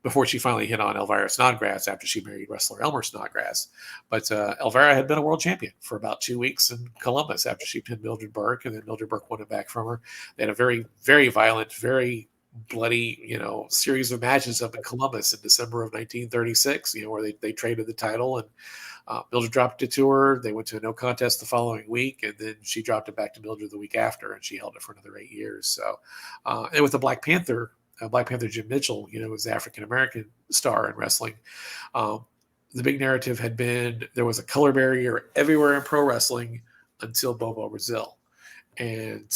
Before she finally hit on Elvira Snodgrass after she married wrestler Elmer Snodgrass. But Elvira had been a world champion for about 2 weeks in Columbus after she pinned Mildred Burke, and then Mildred Burke won it back from her. They had a very, very violent, very bloody, series of matches up in Columbus in December of 1936, where they traded the title, and Mildred dropped it to her. They went to a no contest the following week, and then she dropped it back to Mildred the week after, and she held it for another 8 years. So, and with the Black Panther Jim Mitchell, was the African-American star in wrestling. The big narrative had been there was a color barrier everywhere in pro wrestling until Bobo Brazil. And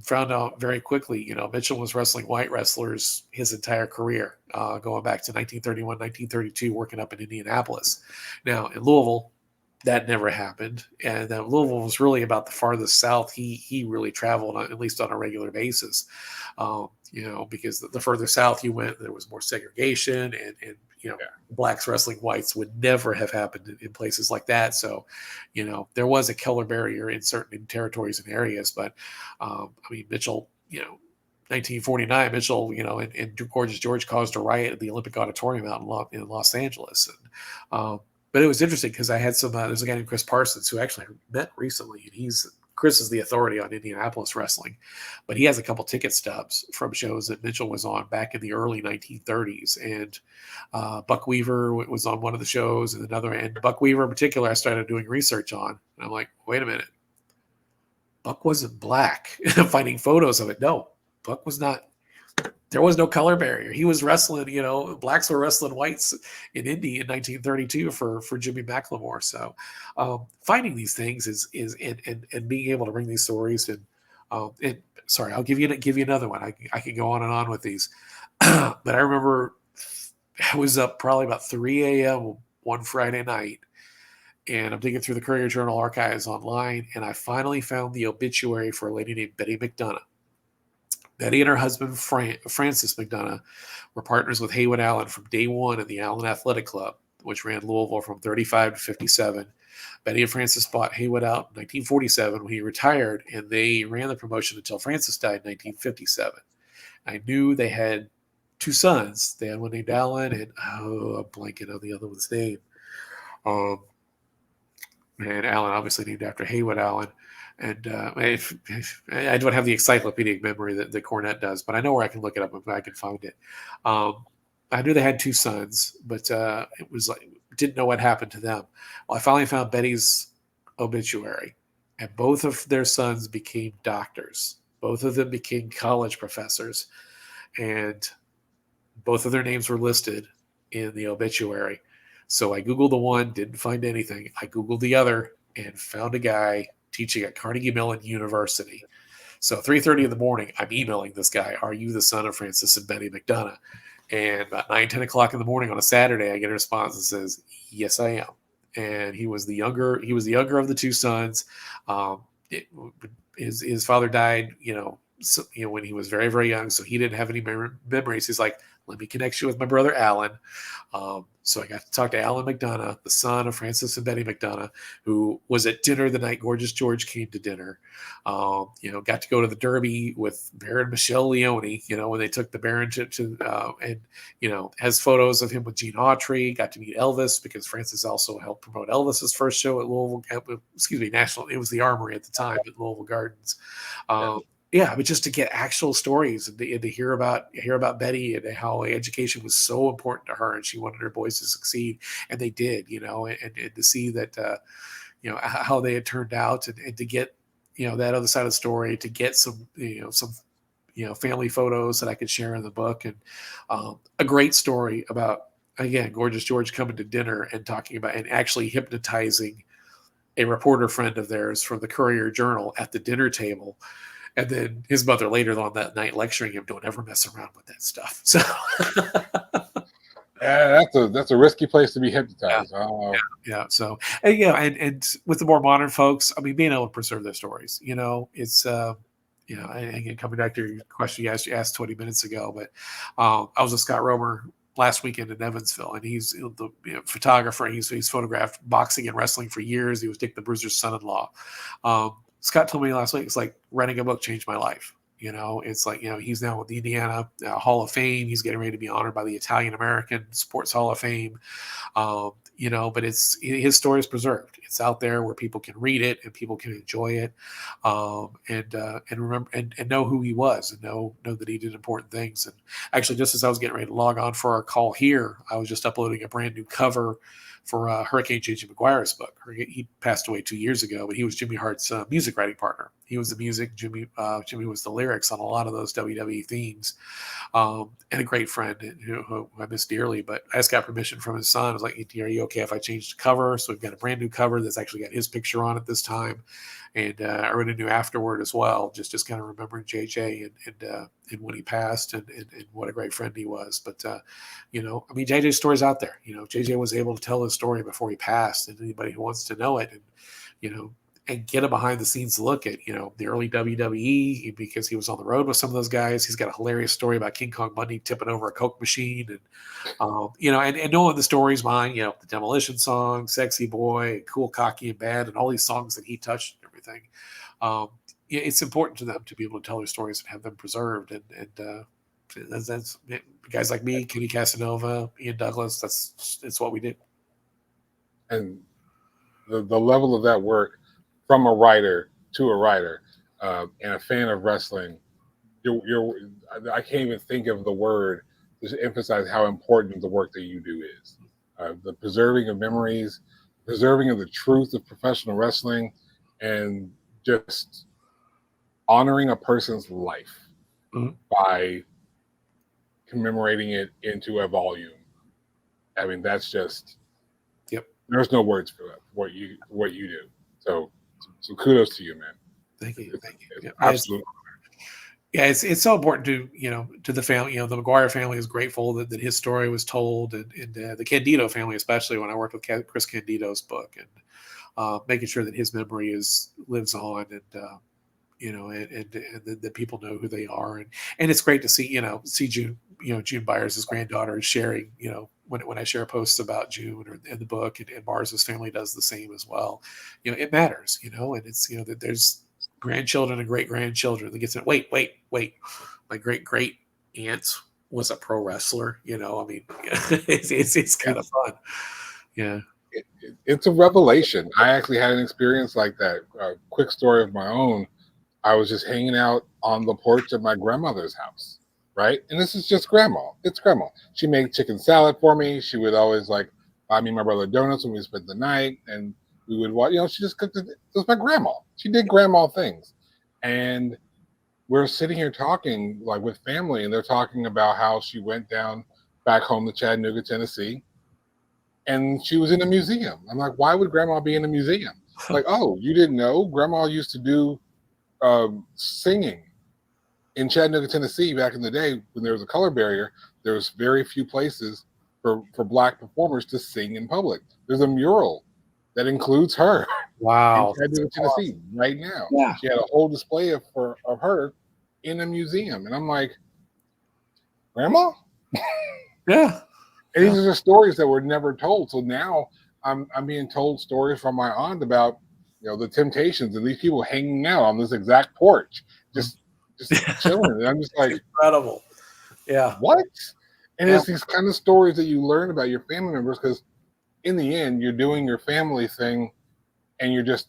found out very quickly, Mitchell was wrestling white wrestlers his entire career, going back to 1931, 1932, working up in Indianapolis. Now, in Louisville, that never happened. And Louisville was really about the farthest south he really traveled on, at least on a regular basis. Because the further south you went, there was more segregation, and blacks wrestling whites would never have happened in places like that. So, there was a color barrier in certain territories and areas. But, Mitchell, 1949, Mitchell, and Gorgeous George caused a riot at the Olympic Auditorium out in Los Angeles. And, but it was interesting because I had there's a guy named Chris Parsons who actually I met recently, and Chris is the authority on Indianapolis wrestling, but he has a couple ticket stubs from shows that Mitchell was on back in the early 1930s. And Buck Weaver was on one of the shows, and another, and Buck Weaver in particular, I started doing research on. And I'm like, wait a minute. Buck wasn't black. Finding photos of it. No, Buck was not. There was no color barrier. He was wrestling, blacks were wrestling whites in Indy in 1932 for Jimmy McLemore. So finding these things is and being able to bring these stories and sorry, I'll give you another one. I can go on and on with these. But I remember I was up probably about 3 a.m. one Friday night, and I'm digging through the Courier-Journal archives online, and I finally found the obituary for a lady named Betty McDonough. Betty and her husband, Francis McDonough, were partners with Haywood Allen from day one in the Allen Athletic Club, which ran Louisville from 35 to 57. Betty and Francis bought Haywood out in 1947 when he retired, and they ran the promotion until Francis died in 1957. I knew they had two sons. They had one named Allen, and I'm blanking on the other one's name. And Allen, obviously named after Haywood Allen. And I don't have the encyclopedic memory that Cornette does, but I know where I can look it up if I can find it. I knew they had two sons, but it was like didn't know what happened to them. Well, I finally found Betty's obituary, and both of their sons became doctors. Both of them became college professors, and both of their names were listed in the obituary. So I Googled the one, didn't find anything. I Googled the other and found a guy teaching at Carnegie Mellon University. So 3:30 in the morning, I'm emailing this guy, are you the son of Francis and Betty McDonough? And about 9, 10 o'clock in the morning on a Saturday, I get a response that says, yes, I am. And he was the younger of the two sons. His father died, when he was very, very young. So he didn't have any memories. He's like, let me connect you with my brother, Alan. So I got to talk to Alan McDonough, the son of Francis and Betty McDonough, who was at dinner the night Gorgeous George came to dinner. Got to go to the Derby with Baron Michelle Leone, when they took the Baron and has photos of him with Gene Autry, got to meet Elvis because Francis also helped promote Elvis's first show at Louisville, National. It was the Armory at the time at Louisville Gardens. But just to get actual stories and to hear about Betty and how education was so important to her, and she wanted her boys to succeed, and they did, and to see that, how they had turned out, and to get, that other side of the story, to get some family photos that I could share in the book, and a great story about, again, Gorgeous George coming to dinner and talking about and actually hypnotizing a reporter friend of theirs from the Courier-Journal at the dinner table. And then his mother later on that night lecturing him, don't ever mess around with that stuff. So yeah, that's a risky place to be hypnotized. Yeah. So, and with the more modern folks, being able to preserve their stories, it's, again, coming back to your question you asked 20 minutes ago, but I was with Scott Romer last weekend in Evansville, and he's the photographer. He's photographed boxing and wrestling for years. He was Dick the Bruiser's son-in-law. Scott told me last week, it's like writing a book changed my life. It's like, he's now with the Indiana Hall of Fame. He's getting ready to be honored by the Italian American Sports Hall of Fame. But his story is preserved. It's out there where people can read it and people can enjoy it, and remember and know who he was, and know that he did important things. And actually, just as I was getting ready to log on for our call here, I was just uploading a brand new cover for Hurricane J.J. McGuire's book. He passed away 2 years ago, but he was Jimmy Hart's music writing partner. He was the music. Jimmy was the lyrics on a lot of those WWE themes, and a great friend who I miss dearly. But I just got permission from his son. I was like, "Are you okay if I change the cover?" So we've got a brand new cover that's actually got his picture on it this time. And I wrote a new afterword as well, just kind of remembering JJ and when he passed and what a great friend he was. But JJ's story's out there. JJ was able to tell his story before he passed, and anybody who wants to know it, and get a behind the scenes look at the early WWE, because he was on the road with some of those guys. He's got a hilarious story about King Kong Bundy tipping over a Coke machine, and and knowing the stories behind the Demolition song, Sexy Boy, Cool, Cocky, and Bad, and all these songs that he touched and everything. It's important to them to be able to tell their stories and have them preserved, and that's guys like me, Kenny Casanova, Ian Douglas. It's what we do. And the level of that work from a writer to a writer and a fan of wrestling, I can't even think of the word to emphasize how important the work that you do is. The preserving of memories, preserving of the truth of professional wrestling, and just honoring a person's life by commemorating it into a volume. I mean, that's just, there's no words for that, what you do. So kudos to you, man. Thank you. Absolutely. Yeah, it's so important to the family. The McGuire family is grateful that his story was told, and the Candido family, especially when I worked with Chris Candido's book, and making sure that his memory lives on, and that people know who they are, and it's great to see June Byers, his granddaughter, is sharing when I share posts about June or in the book, and Mars' family does the same as well. It matters, and it's that there's grandchildren and great grandchildren that gets it. Wait, my great aunt was a pro wrestler. It's kind of fun. Yeah. It's a revelation. I actually had an experience like that. A quick story of my own. I was just hanging out on the porch of my grandmother's house, right? And this is just grandma. It's grandma. She made chicken salad for me. She would always buy me and my brother donuts when we spent the night, and we would watch. She just cooked it. It was my grandma. She did grandma things, and we're sitting here talking with family, and they're talking about how she went down back home to Chattanooga, Tennessee, and she was in a museum. I'm like, why would grandma be in a museum? Oh, you didn't know? Grandma used to do singing in Chattanooga, Tennessee back in the day when there was a color barrier. There was very few places for Black performers to sing in public. There's a mural that includes her. Wow. In Chattanooga, Tennessee right now. Yeah. She had a whole display of her in a museum. And I'm like, Grandma? Yeah. And these are the stories that were never told. So now I'm being told stories from my aunt about the Temptations and these people hanging out on this exact porch, just chilling. And I'm just like, incredible. Yeah. What? And it's these kind of stories that you learn about your family members, because in the end, you're doing your family thing, and you're just,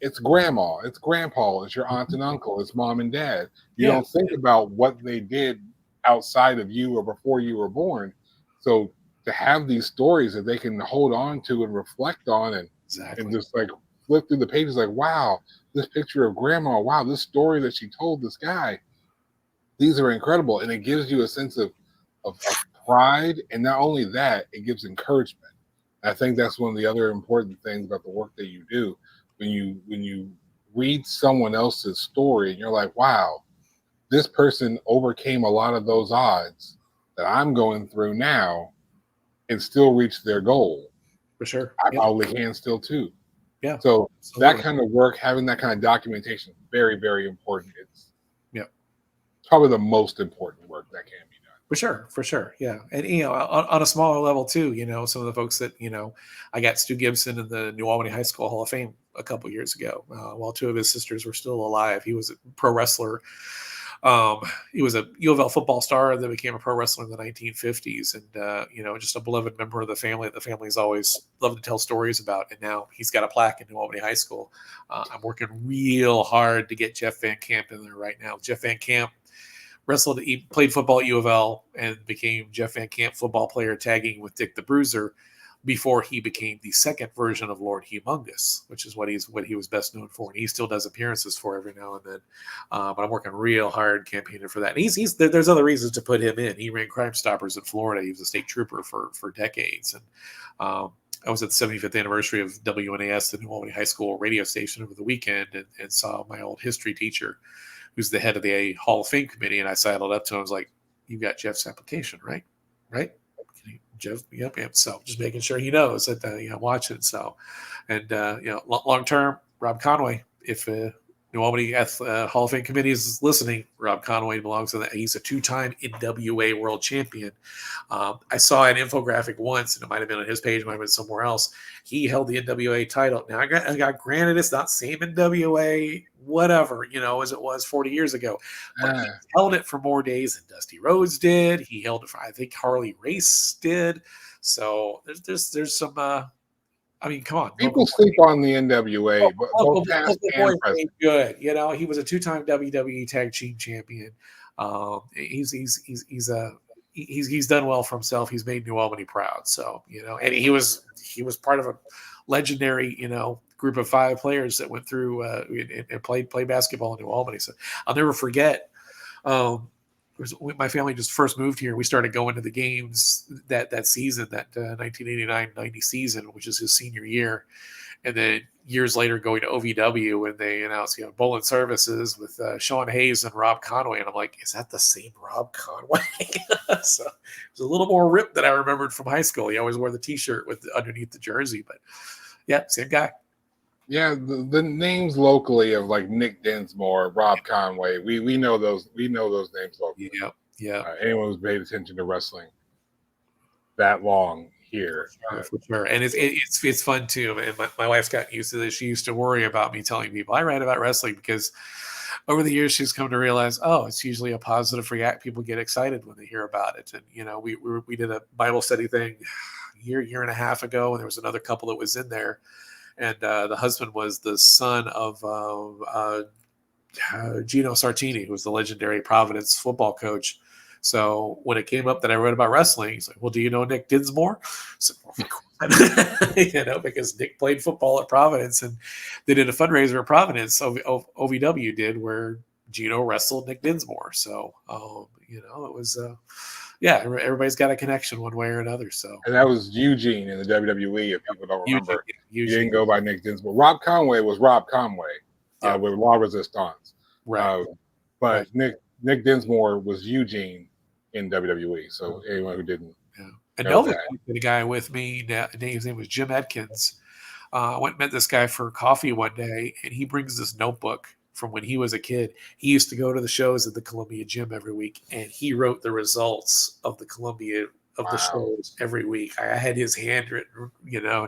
it's grandma, it's grandpa, it's your aunt and uncle, it's mom and dad. You don't think about what they did outside of you or before you were born. So to have these stories that they can hold on to and reflect on, and just flip through the pages, wow, this picture of grandma, wow, this story that she told this guy, these are incredible. And it gives you a sense of pride. And not only that, it gives encouragement. I think that's one of the other important things about the work that you do. When you read someone else's story and you're like, wow, this person overcame a lot of those odds that I'm going through now and still reached their goal. For sure. I probably can still too. Yeah. So that kind of work, having that kind of documentation, very, very important. It's probably the most important work that can be done. For sure. Yeah. And, on a smaller level too, some of the folks that, I got Stu Gibson in the New Albany High School Hall of Fame a couple years ago, while two of his sisters were still alive. He was a pro wrestler. He was a U of L football star that became a pro wrestler in the 1950s, and just a beloved member of the family. The family's always loved to tell stories about, and now he's got a plaque in New Albany High School. I'm working real hard to get Jeff Van Camp in there right now. Jeff Van Camp he played football at U of L and became Jeff Van Camp football player, tagging with Dick the Bruiser. before he became the second version of Lord Humongous, which is what he was best known for, and he still does appearances for every now and then. But I'm working real hard campaigning for that. And there's other reasons to put him in. He ran Crime Stoppers in Florida. He was a state trooper for decades, and I was at the 75th anniversary of WNAS, the New Albany High School radio station, over the weekend, and saw my old history teacher, who's the head of the Hall of Fame committee, and I sidled up to him. I was like, "You got Jeff's application, right? Right?" Jeff, yep. So just making sure he knows that watching. So, and long term, Rob Conway. If New Albany Hall of Fame committee is listening, Rob Conway belongs to that. He's a 2-time NWA world champion. I saw an infographic once, and it might have been on his page, might have been somewhere else. He held the NWA title. Now, I got granted, it's not same NWA, whatever, as it was 40 years ago. But he held it for more days than Dusty Rhodes did. He held it for, I think, Harley Race did. So there's some. I mean, come on. People sleep on the NWA, but both past and present. Good. He was a 2-time WWE Tag Team Champion. He's done well for himself. He's made New Albany proud. So, and he was part of a legendary, group of 5 players that went through and played basketball in New Albany. So I'll never forget. When my family just first moved here, we started going to the games that season, that 1989-90 season, which is his senior year. And then years later going to OVW when they announced, bowling services with Sean Hayes and Rob Conway. And I'm like, is that the same Rob Conway? So it was a little more ripped than I remembered from high school. He always wore the t-shirt with underneath the jersey, but yeah, same guy. Yeah, the names locally of like Nick Dinsmore, Rob Conway, we know those names locally. Yeah. Anyone who's paid attention to wrestling that long here, for sure. And it's fun too. And my wife's gotten used to this. She used to worry about me telling people I write about wrestling, because over the years she's come to realize, it's usually a positive react. People get excited when they hear about it. And we did a Bible study thing year and a half ago, and there was another couple that was in there. And the husband was the son of Gino Sartini, who was the legendary Providence football coach. So when it came up that I wrote about wrestling, he's like, "Well, do you know Nick Dinsmore?" So, because Nick played football at Providence, and they did a fundraiser at Providence. OVW did, where Gino wrestled Nick Dinsmore. So it was. Everybody's got a connection one way or another. So, and that was Eugene in the WWE. If people don't remember, Eugene. He didn't go by Nick Dinsmore. Rob Conway was Rob Conway with La Resistance. Right. But right. Nick Dinsmore was Eugene in WWE. So anyone who didn't, and Melvin, the guy with me, his name was Jim Edkins. I went and met this guy for coffee one day, and he brings this notebook from when he was a kid. He used to go to the shows at the Columbia Gym every week, and he wrote the results of the Columbia the shows every week. I had his handwritten,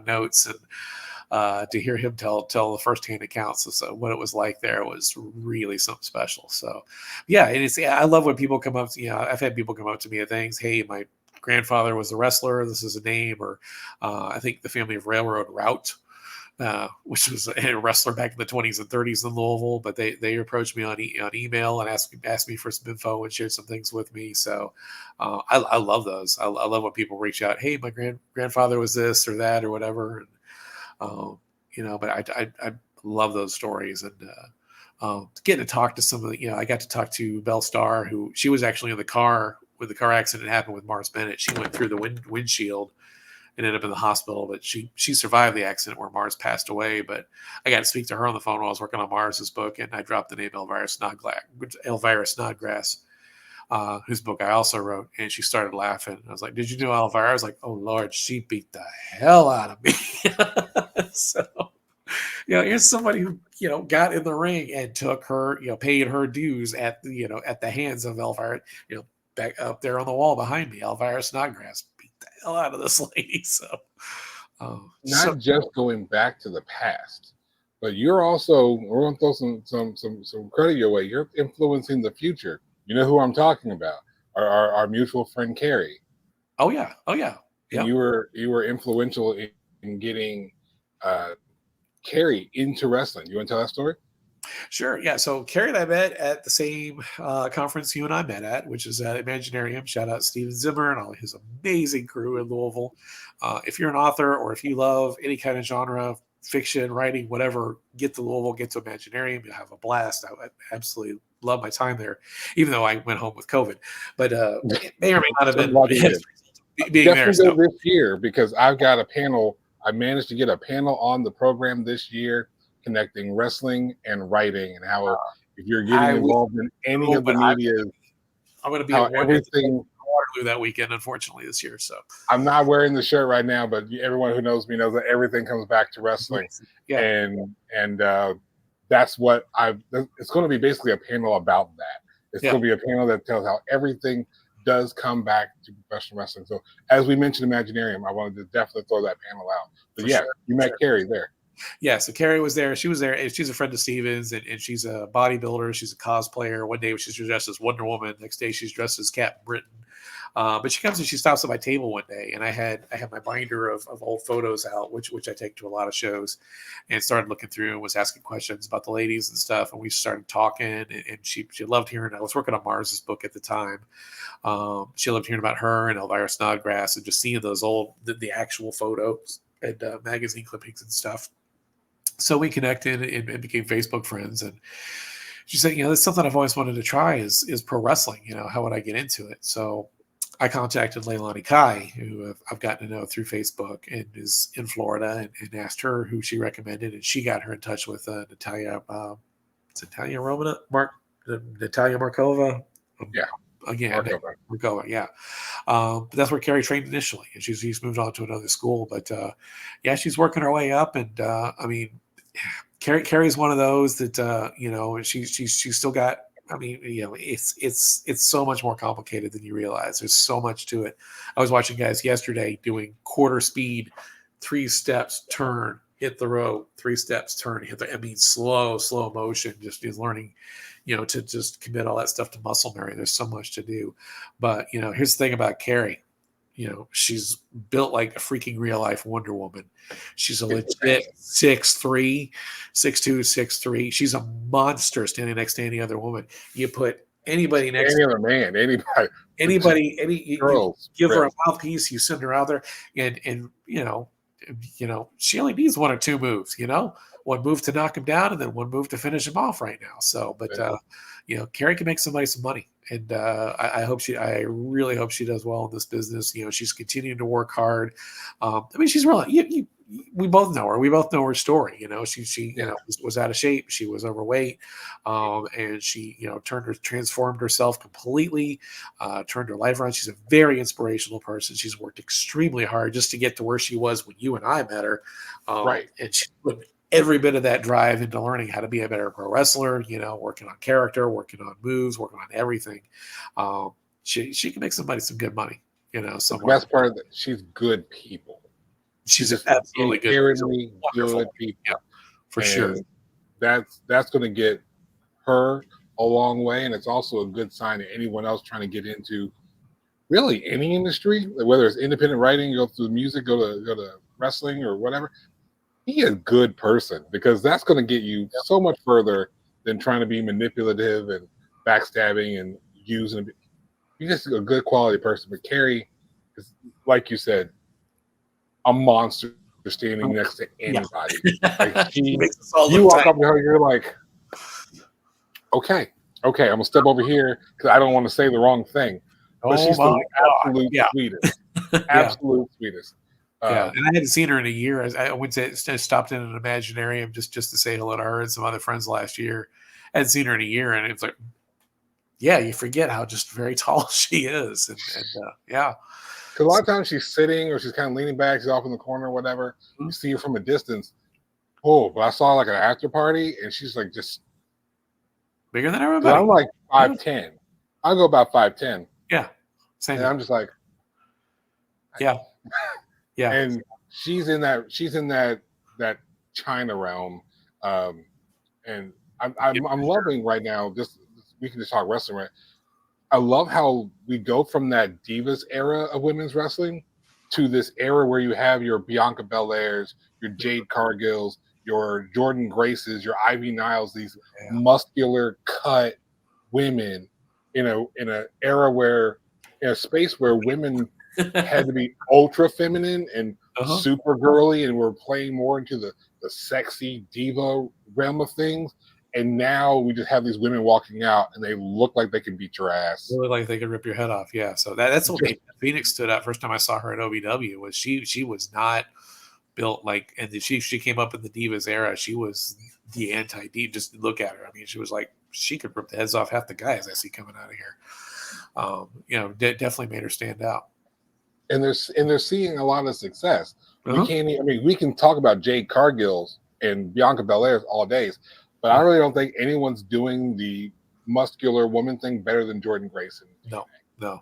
notes, and to hear him tell the firsthand accounts of what it was like there was really something special. So, yeah, and I love when people come up to, I've had people come up to me at things. Hey, my grandfather was a wrestler. This is a name, or I think the family of Railroad Route. Which was a wrestler back in the 20s and 30s in Louisville, but they approached me on email and asked me for some info and shared some things with me. So I love those. I love when people reach out. Hey, my grandfather was this or that or whatever. And, but I love those stories, and getting to talk to some of the, I got to talk to Belle Starr, who she was actually in the car when the car accident happened with Mars Bennett. She went through the windshield and ended up in the hospital, but she survived the accident where Mars passed away. But I got to speak to her on the phone while I was working on Mars's book, and I dropped the name Elvira Snodgrass, whose book I also wrote, and she started laughing. I was like, "Did you know Elvira?" I was like, "Oh Lord, she beat the hell out of me." So, here's somebody who got in the ring and took her, paid her dues at the hands of Elvira. Back up there on the wall behind me, Elvira Snodgrass hell out of this lady. So not just going back to the past, but you're also, we're going to throw some credit your way. You're influencing the future. You know who I'm talking about? Our mutual friend Carrie. Oh yeah. And you were influential in getting Carrie into wrestling. You want to tell that story? Sure. Yeah. So Carrie and I met at the same conference you and I met at, which is at Imaginarium. Shout out Steven Zimmer and all his amazing crew in Louisville. If you're an author or if you love any kind of genre, fiction, writing, whatever, get to Louisville, get to Imaginarium. You'll have a blast. I absolutely love my time there, even though I went home with COVID. But it may or may not have been being there. Definitely go this year because I've got a panel. I managed to get a panel on the program this year connecting wrestling and writing and how if you're getting involved in any of the media, I'm going to be how at everything Waterloo that weekend, unfortunately, this year. So I'm not wearing the shirt right now, but everyone who knows me knows that everything comes back to wrestling. Yeah. And that's what it's going to be basically a panel about that. It's going to be a panel that tells how everything does come back to professional wrestling. So as we mentioned Imaginarium, I wanted to definitely throw that panel out. But you met Carrie there. Yeah, so Carrie was there. She was there. And she's a friend of Steven's, and she's a bodybuilder. She's a cosplayer. One day she's dressed as Wonder Woman. Next day she's dressed as Captain Britain. But she comes and she stops at my table one day, and I had my binder of old photos out, which I take to a lot of shows, and started looking through and was asking questions about the ladies and stuff. And we started talking, and she loved hearing. I was working on Mars's book at the time. She loved hearing about her and Elvira Snodgrass, and just seeing those the actual photos and magazine clippings and stuff. So we connected and became Facebook friends. And she said, that's something I've always wanted to try is pro wrestling. How would I get into it? So I contacted Leilani Kai, who I've gotten to know through Facebook and is in Florida, and asked her who she recommended. And she got her in touch with Natalia Markova. Yeah. Again, Markova, yeah. But that's where Carrie trained initially, and she's moved on to another school. But she's working her way up, and Carrie's one of those that she's still got. It's so much more complicated than you realize. There's so much to it. I was watching guys yesterday doing quarter speed, 3 steps, turn, hit the rope, 3 steps, turn, hit the. Slow motion. Just learning. To just commit all that stuff to muscle memory. There's so much to do. But, here's the thing about Carrie. She's built like a freaking real life Wonder Woman. She's a legit 6'3", 6'2", 6'3". She's a monster standing next to any other woman. You put anybody next to other man, anybody, you give her a mouthpiece, you send her out there, and she only needs 1 or 2 moves, one move to knock him down and then 1 move to finish him off right now. So, but Carrie can make somebody some money, and I really hope she does well in this business. She's continuing to work hard. She's really, we both know her. We both know her story. She was out of shape. She was overweight, and she transformed herself completely, turned her life around. She's a very inspirational person. She's worked extremely hard just to get to where she was when you and I met her. Right, and she put every bit of that drive into learning how to be a better pro wrestler. Working on character, working on moves, working on everything. She can make somebody some good money. The best part of that, she's good people. She's absolutely good people. Yeah, for sure. That's going to get her a long way, and it's also a good sign to anyone else trying to get into really any industry, whether it's independent writing, go through music, go to wrestling or whatever. Be a good person, because that's going to get you so much further than trying to be manipulative and backstabbing and using. You're just a good quality person. But Carrie is, like you said, a monster standing next to anybody. Like you walk up to her, you're like, okay, I'm gonna step over here because I don't want to say the wrong thing. But she's the absolute sweetest. Absolute sweetest. And I hadn't seen her in a year. I went to stopped in an Imaginarium just to say hello to her and some other friends last year. I hadn't seen her in a year, and it's like, you forget how just very tall she is, and Because a lot of times she's sitting or she's kind of leaning back, she's off in the corner or whatever. Mm-hmm. You see her from a distance. Oh, but I saw like an after party, and she's like just bigger than everybody. I'm like 5'10". I go about 5'10". Yeah, same. And I'm just like, yeah. And she's in that China realm, and I'm loving right now. Just we can just talk wrestling, right? I love how we go from that Divas era of women's wrestling to this era where you have your Bianca Belairs, your Jade Cargills, your Jordan Graces, your Ivy Niles, these Yeah. muscular cut women in a era where in a space where women had to be ultra feminine and super girly, and we're playing more into the sexy diva realm of things. And now we just have these women walking out, and they look like they can beat your ass. Really, like they could rip your head off. Yeah. So that's what made Phoenix stood out. First time I saw her at OVW was she was not built like, and she came up in the Divas era. She was the anti-diva. Just look at her. I mean, she was like, she could rip the heads off half the guys I see coming out of here. Definitely made her stand out. And they're seeing a lot of success. We can't. I mean, we can talk about Jade Cargill's and Bianca Belair's all days, but I really don't think anyone's doing the muscular woman thing better than Jordan Grace. No,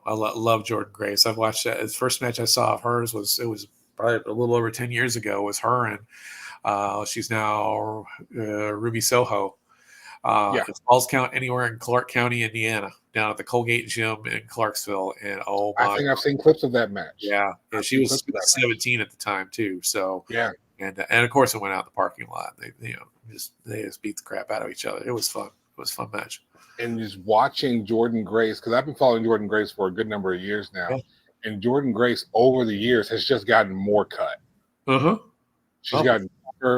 I love Jordan Grace. I've watched that. The first match I saw of hers was probably a little over 10 years ago. Was her, and she's now Ruby Soho. Falls Count anywhere in Clark County, Indiana, down at the Colgate Gym in Clarksville. And I think I've seen clips of that match. Yeah, she was 17 at the time too. So yeah, and of course it went out in the parking lot. They just beat the crap out of each other. It was fun. It was a fun match. And just watching Jordan Grace, because I've been following Jordan Grace for a good number of years now, and Jordan Grace over the years has just gotten more cut. She's gotten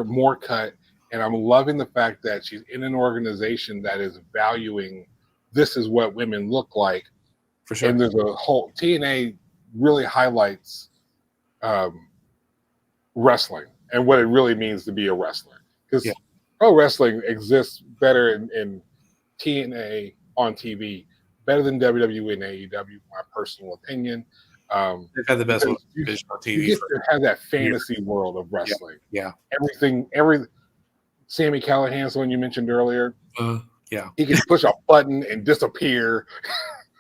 more cut. And I'm loving the fact that she's in an organization that is valuing this is what women look like. For sure. And there's a whole TNA really highlights wrestling and what it really means to be a wrestler. Because pro wrestling exists better in TNA on TV, better than WWE and AEW, my personal opinion. They've had the best vision on TV. You get to have that fantasy world of wrestling. Yeah. Every Sammy Callahan's the one you mentioned earlier. Yeah. He can push a button and disappear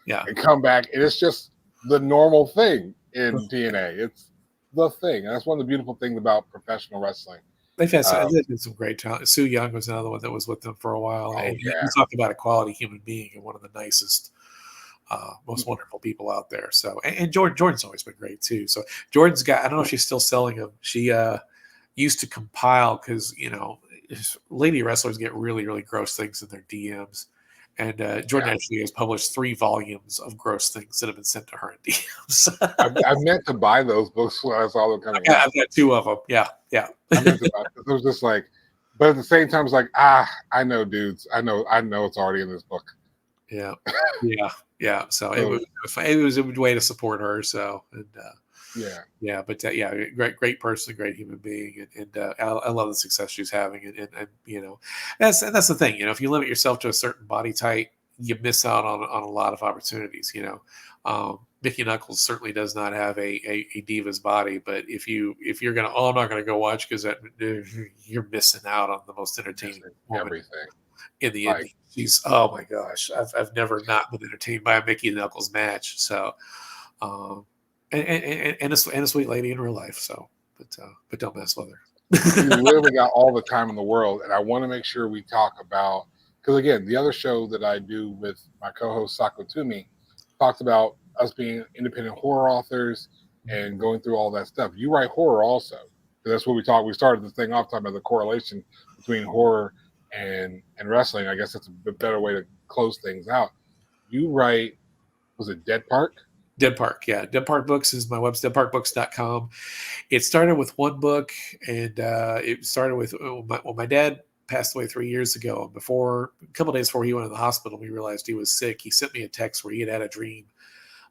and come back. And it's just the normal thing in TNA. It's the thing. And that's one of the beautiful things about professional wrestling. They've had some great talent. Sue Young was another one that was with them for a while. And you talk about a quality human being and one of the nicest, most wonderful people out there. So, and Jordan's always been great too. So Jordan's got, I don't know if she's still selling them. She used to compile because, lady wrestlers get really, really gross things in their DMs. And Jordan actually has published 3 volumes of gross things that have been sent to her in DMs. I meant to buy those books when I saw them coming out. I've got 2 of them. Yeah. I meant to buy it. It was just like, but at the same time, it's like, I know, dudes. I know it's already in this book. Yeah. So it was a way to support her. So, and great person, great human being, and I love the success she's having, and that's the thing. If you limit yourself to a certain body type, you miss out on a lot of opportunities. Mickey Knuckles certainly does not have a diva's body, but if you're gonna, I'm not gonna go watch because you're missing out on the most entertaining everything in the indie. She's, oh my gosh, I've never not been entertained by a Mickey Knuckles match. So. And a sweet lady in real life. So, but don't mess with her. You literally got all the time in the world, and I want to make sure we talk about, because again, the other show that I do with my co-host Sako Toomey talks about us being independent horror authors and going through all that stuff. You write horror also, because that's what we talked. We started this thing off talking about the correlation between horror and wrestling. I guess that's a better way to close things out. You write, was it Dead Park? Dead Park, yeah. Dead Park Books is my website, deadparkbooks.com. It started with one book, and it started with my dad passed away 3 years ago. A couple of days before he went to the hospital, we realized he was sick. He sent me a text where he had a dream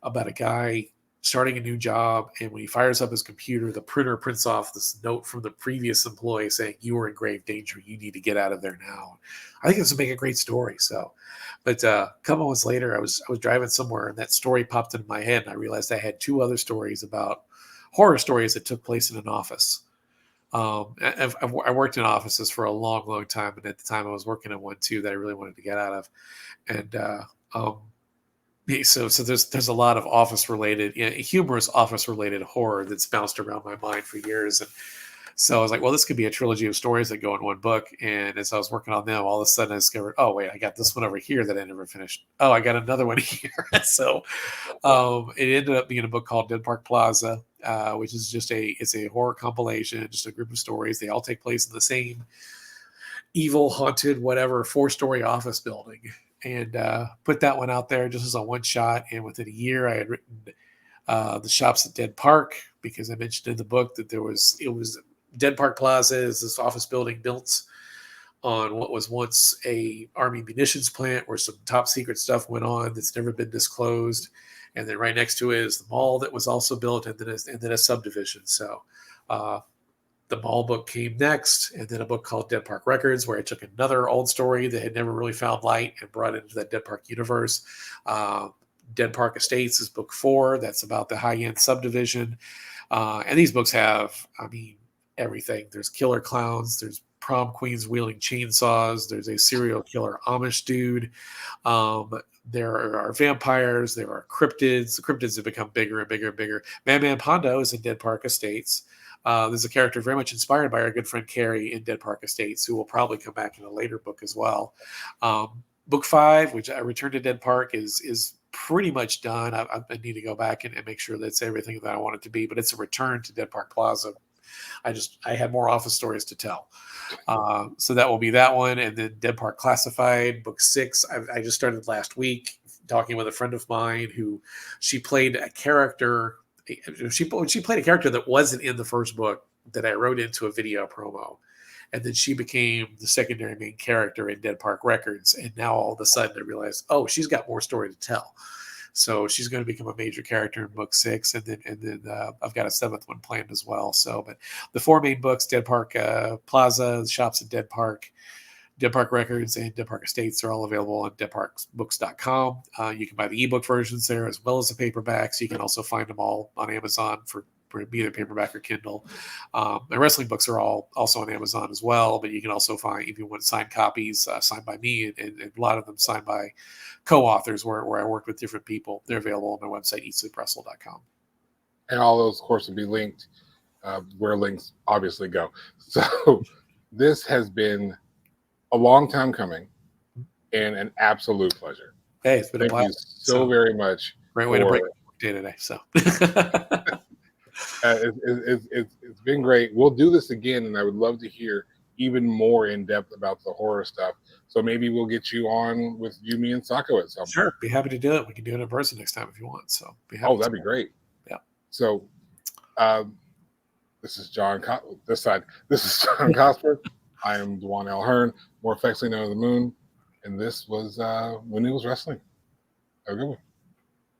about a guy starting a new job, and when he fires up his computer, the printer prints off this note from the previous employee saying, "You are in grave danger. You need to get out of there now." I think this would make a great story. So, but a couple months later, I was driving somewhere, and that story popped into my head, and I realized I had 2 other stories about horror stories that took place in an office. I worked in offices for a long, long time, and at the time I was working in one too that I really wanted to get out of, and so there's a lot of office related, humorous office related horror that's bounced around my mind for years, and so I was like, well, this could be a trilogy of stories that go in one book. And as I was working on them, all of a sudden I discovered, oh wait, I got this one over here that I never finished. Oh, I got another one here. So it ended up being a book called Dead Park Plaza. which is it's a horror compilation, just a group of stories. They all take place in the same evil, haunted, whatever 4-story office building. And put that one out there just as a one shot. And within a year, I had written The Shops at Dead Park, because I mentioned in the book that it was Dead Park Plaza is this office building built on what was once a Army munitions plant where some top secret stuff went on that's never been disclosed. And then right next to it is the mall that was also built, and then a subdivision. So the mall book came next, and then a book called Dead Park Records, where I took another old story that had never really found light and brought it into that Dead Park universe. Dead Park Estates is book 4. That's about the high-end subdivision. And these books have, I mean, everything. There's killer clowns. There's prom queens wielding chainsaws. There's a serial killer Amish dude. There are vampires. There are cryptids. The cryptids have become bigger and bigger and bigger. Man Pondo is in Dead Park Estates. There's a character very much inspired by our good friend Carrie in Dead Park Estates, who will probably come back in a later book as well. Book 5, which I Returned to Dead Park, is pretty much done. I need to go back and make sure that's everything that I want it to be, but it's a return to Dead Park Plaza. I had more office stories to tell. So that will be that one. And then Dead Park Classified, book 6. I just started last week talking with a friend of mine who she played a character. She played a character that wasn't in the first book that I wrote into a video promo. And then she became the secondary main character in Dead Park Records. And now all of a sudden I realized, oh, she's got more story to tell. So she's going to become a major character in book 6. And then I've got a 7th one planned as well. So, but the 4 main books, Dead Park Plaza, The Shops at Dead Park Records, and Dead Park Estates, are all available on deadparkbooks.com. You can buy the ebook versions there as well as the paperbacks. You can also find them all on Amazon for either paperback or Kindle. And wrestling books are all also on Amazon as well, but you can also find, if you want signed copies, signed by me, and a lot of them signed by co-authors where I worked with different people. They're available on my website, eatsleepwrestle.com. And all those, of course, will be linked where links obviously go. So this has been a long time coming and an absolute pleasure. Hey, it's been a blast. Thank you so very much. Great way to break the day today. So it's been great. We'll do this again, and I would love to hear even more in depth about the horror stuff. So maybe we'll get you on with you, me, and Sako at some point. Sure, be happy to do it. We can do it in person next time if you want. So be happy. Oh, that'd be great. Yeah. So this is John. This side. This is John Cosper. I am Dwan L. Hearn, more affectionately known as the Moon, and this was When It Was Wrestling. Have a good one.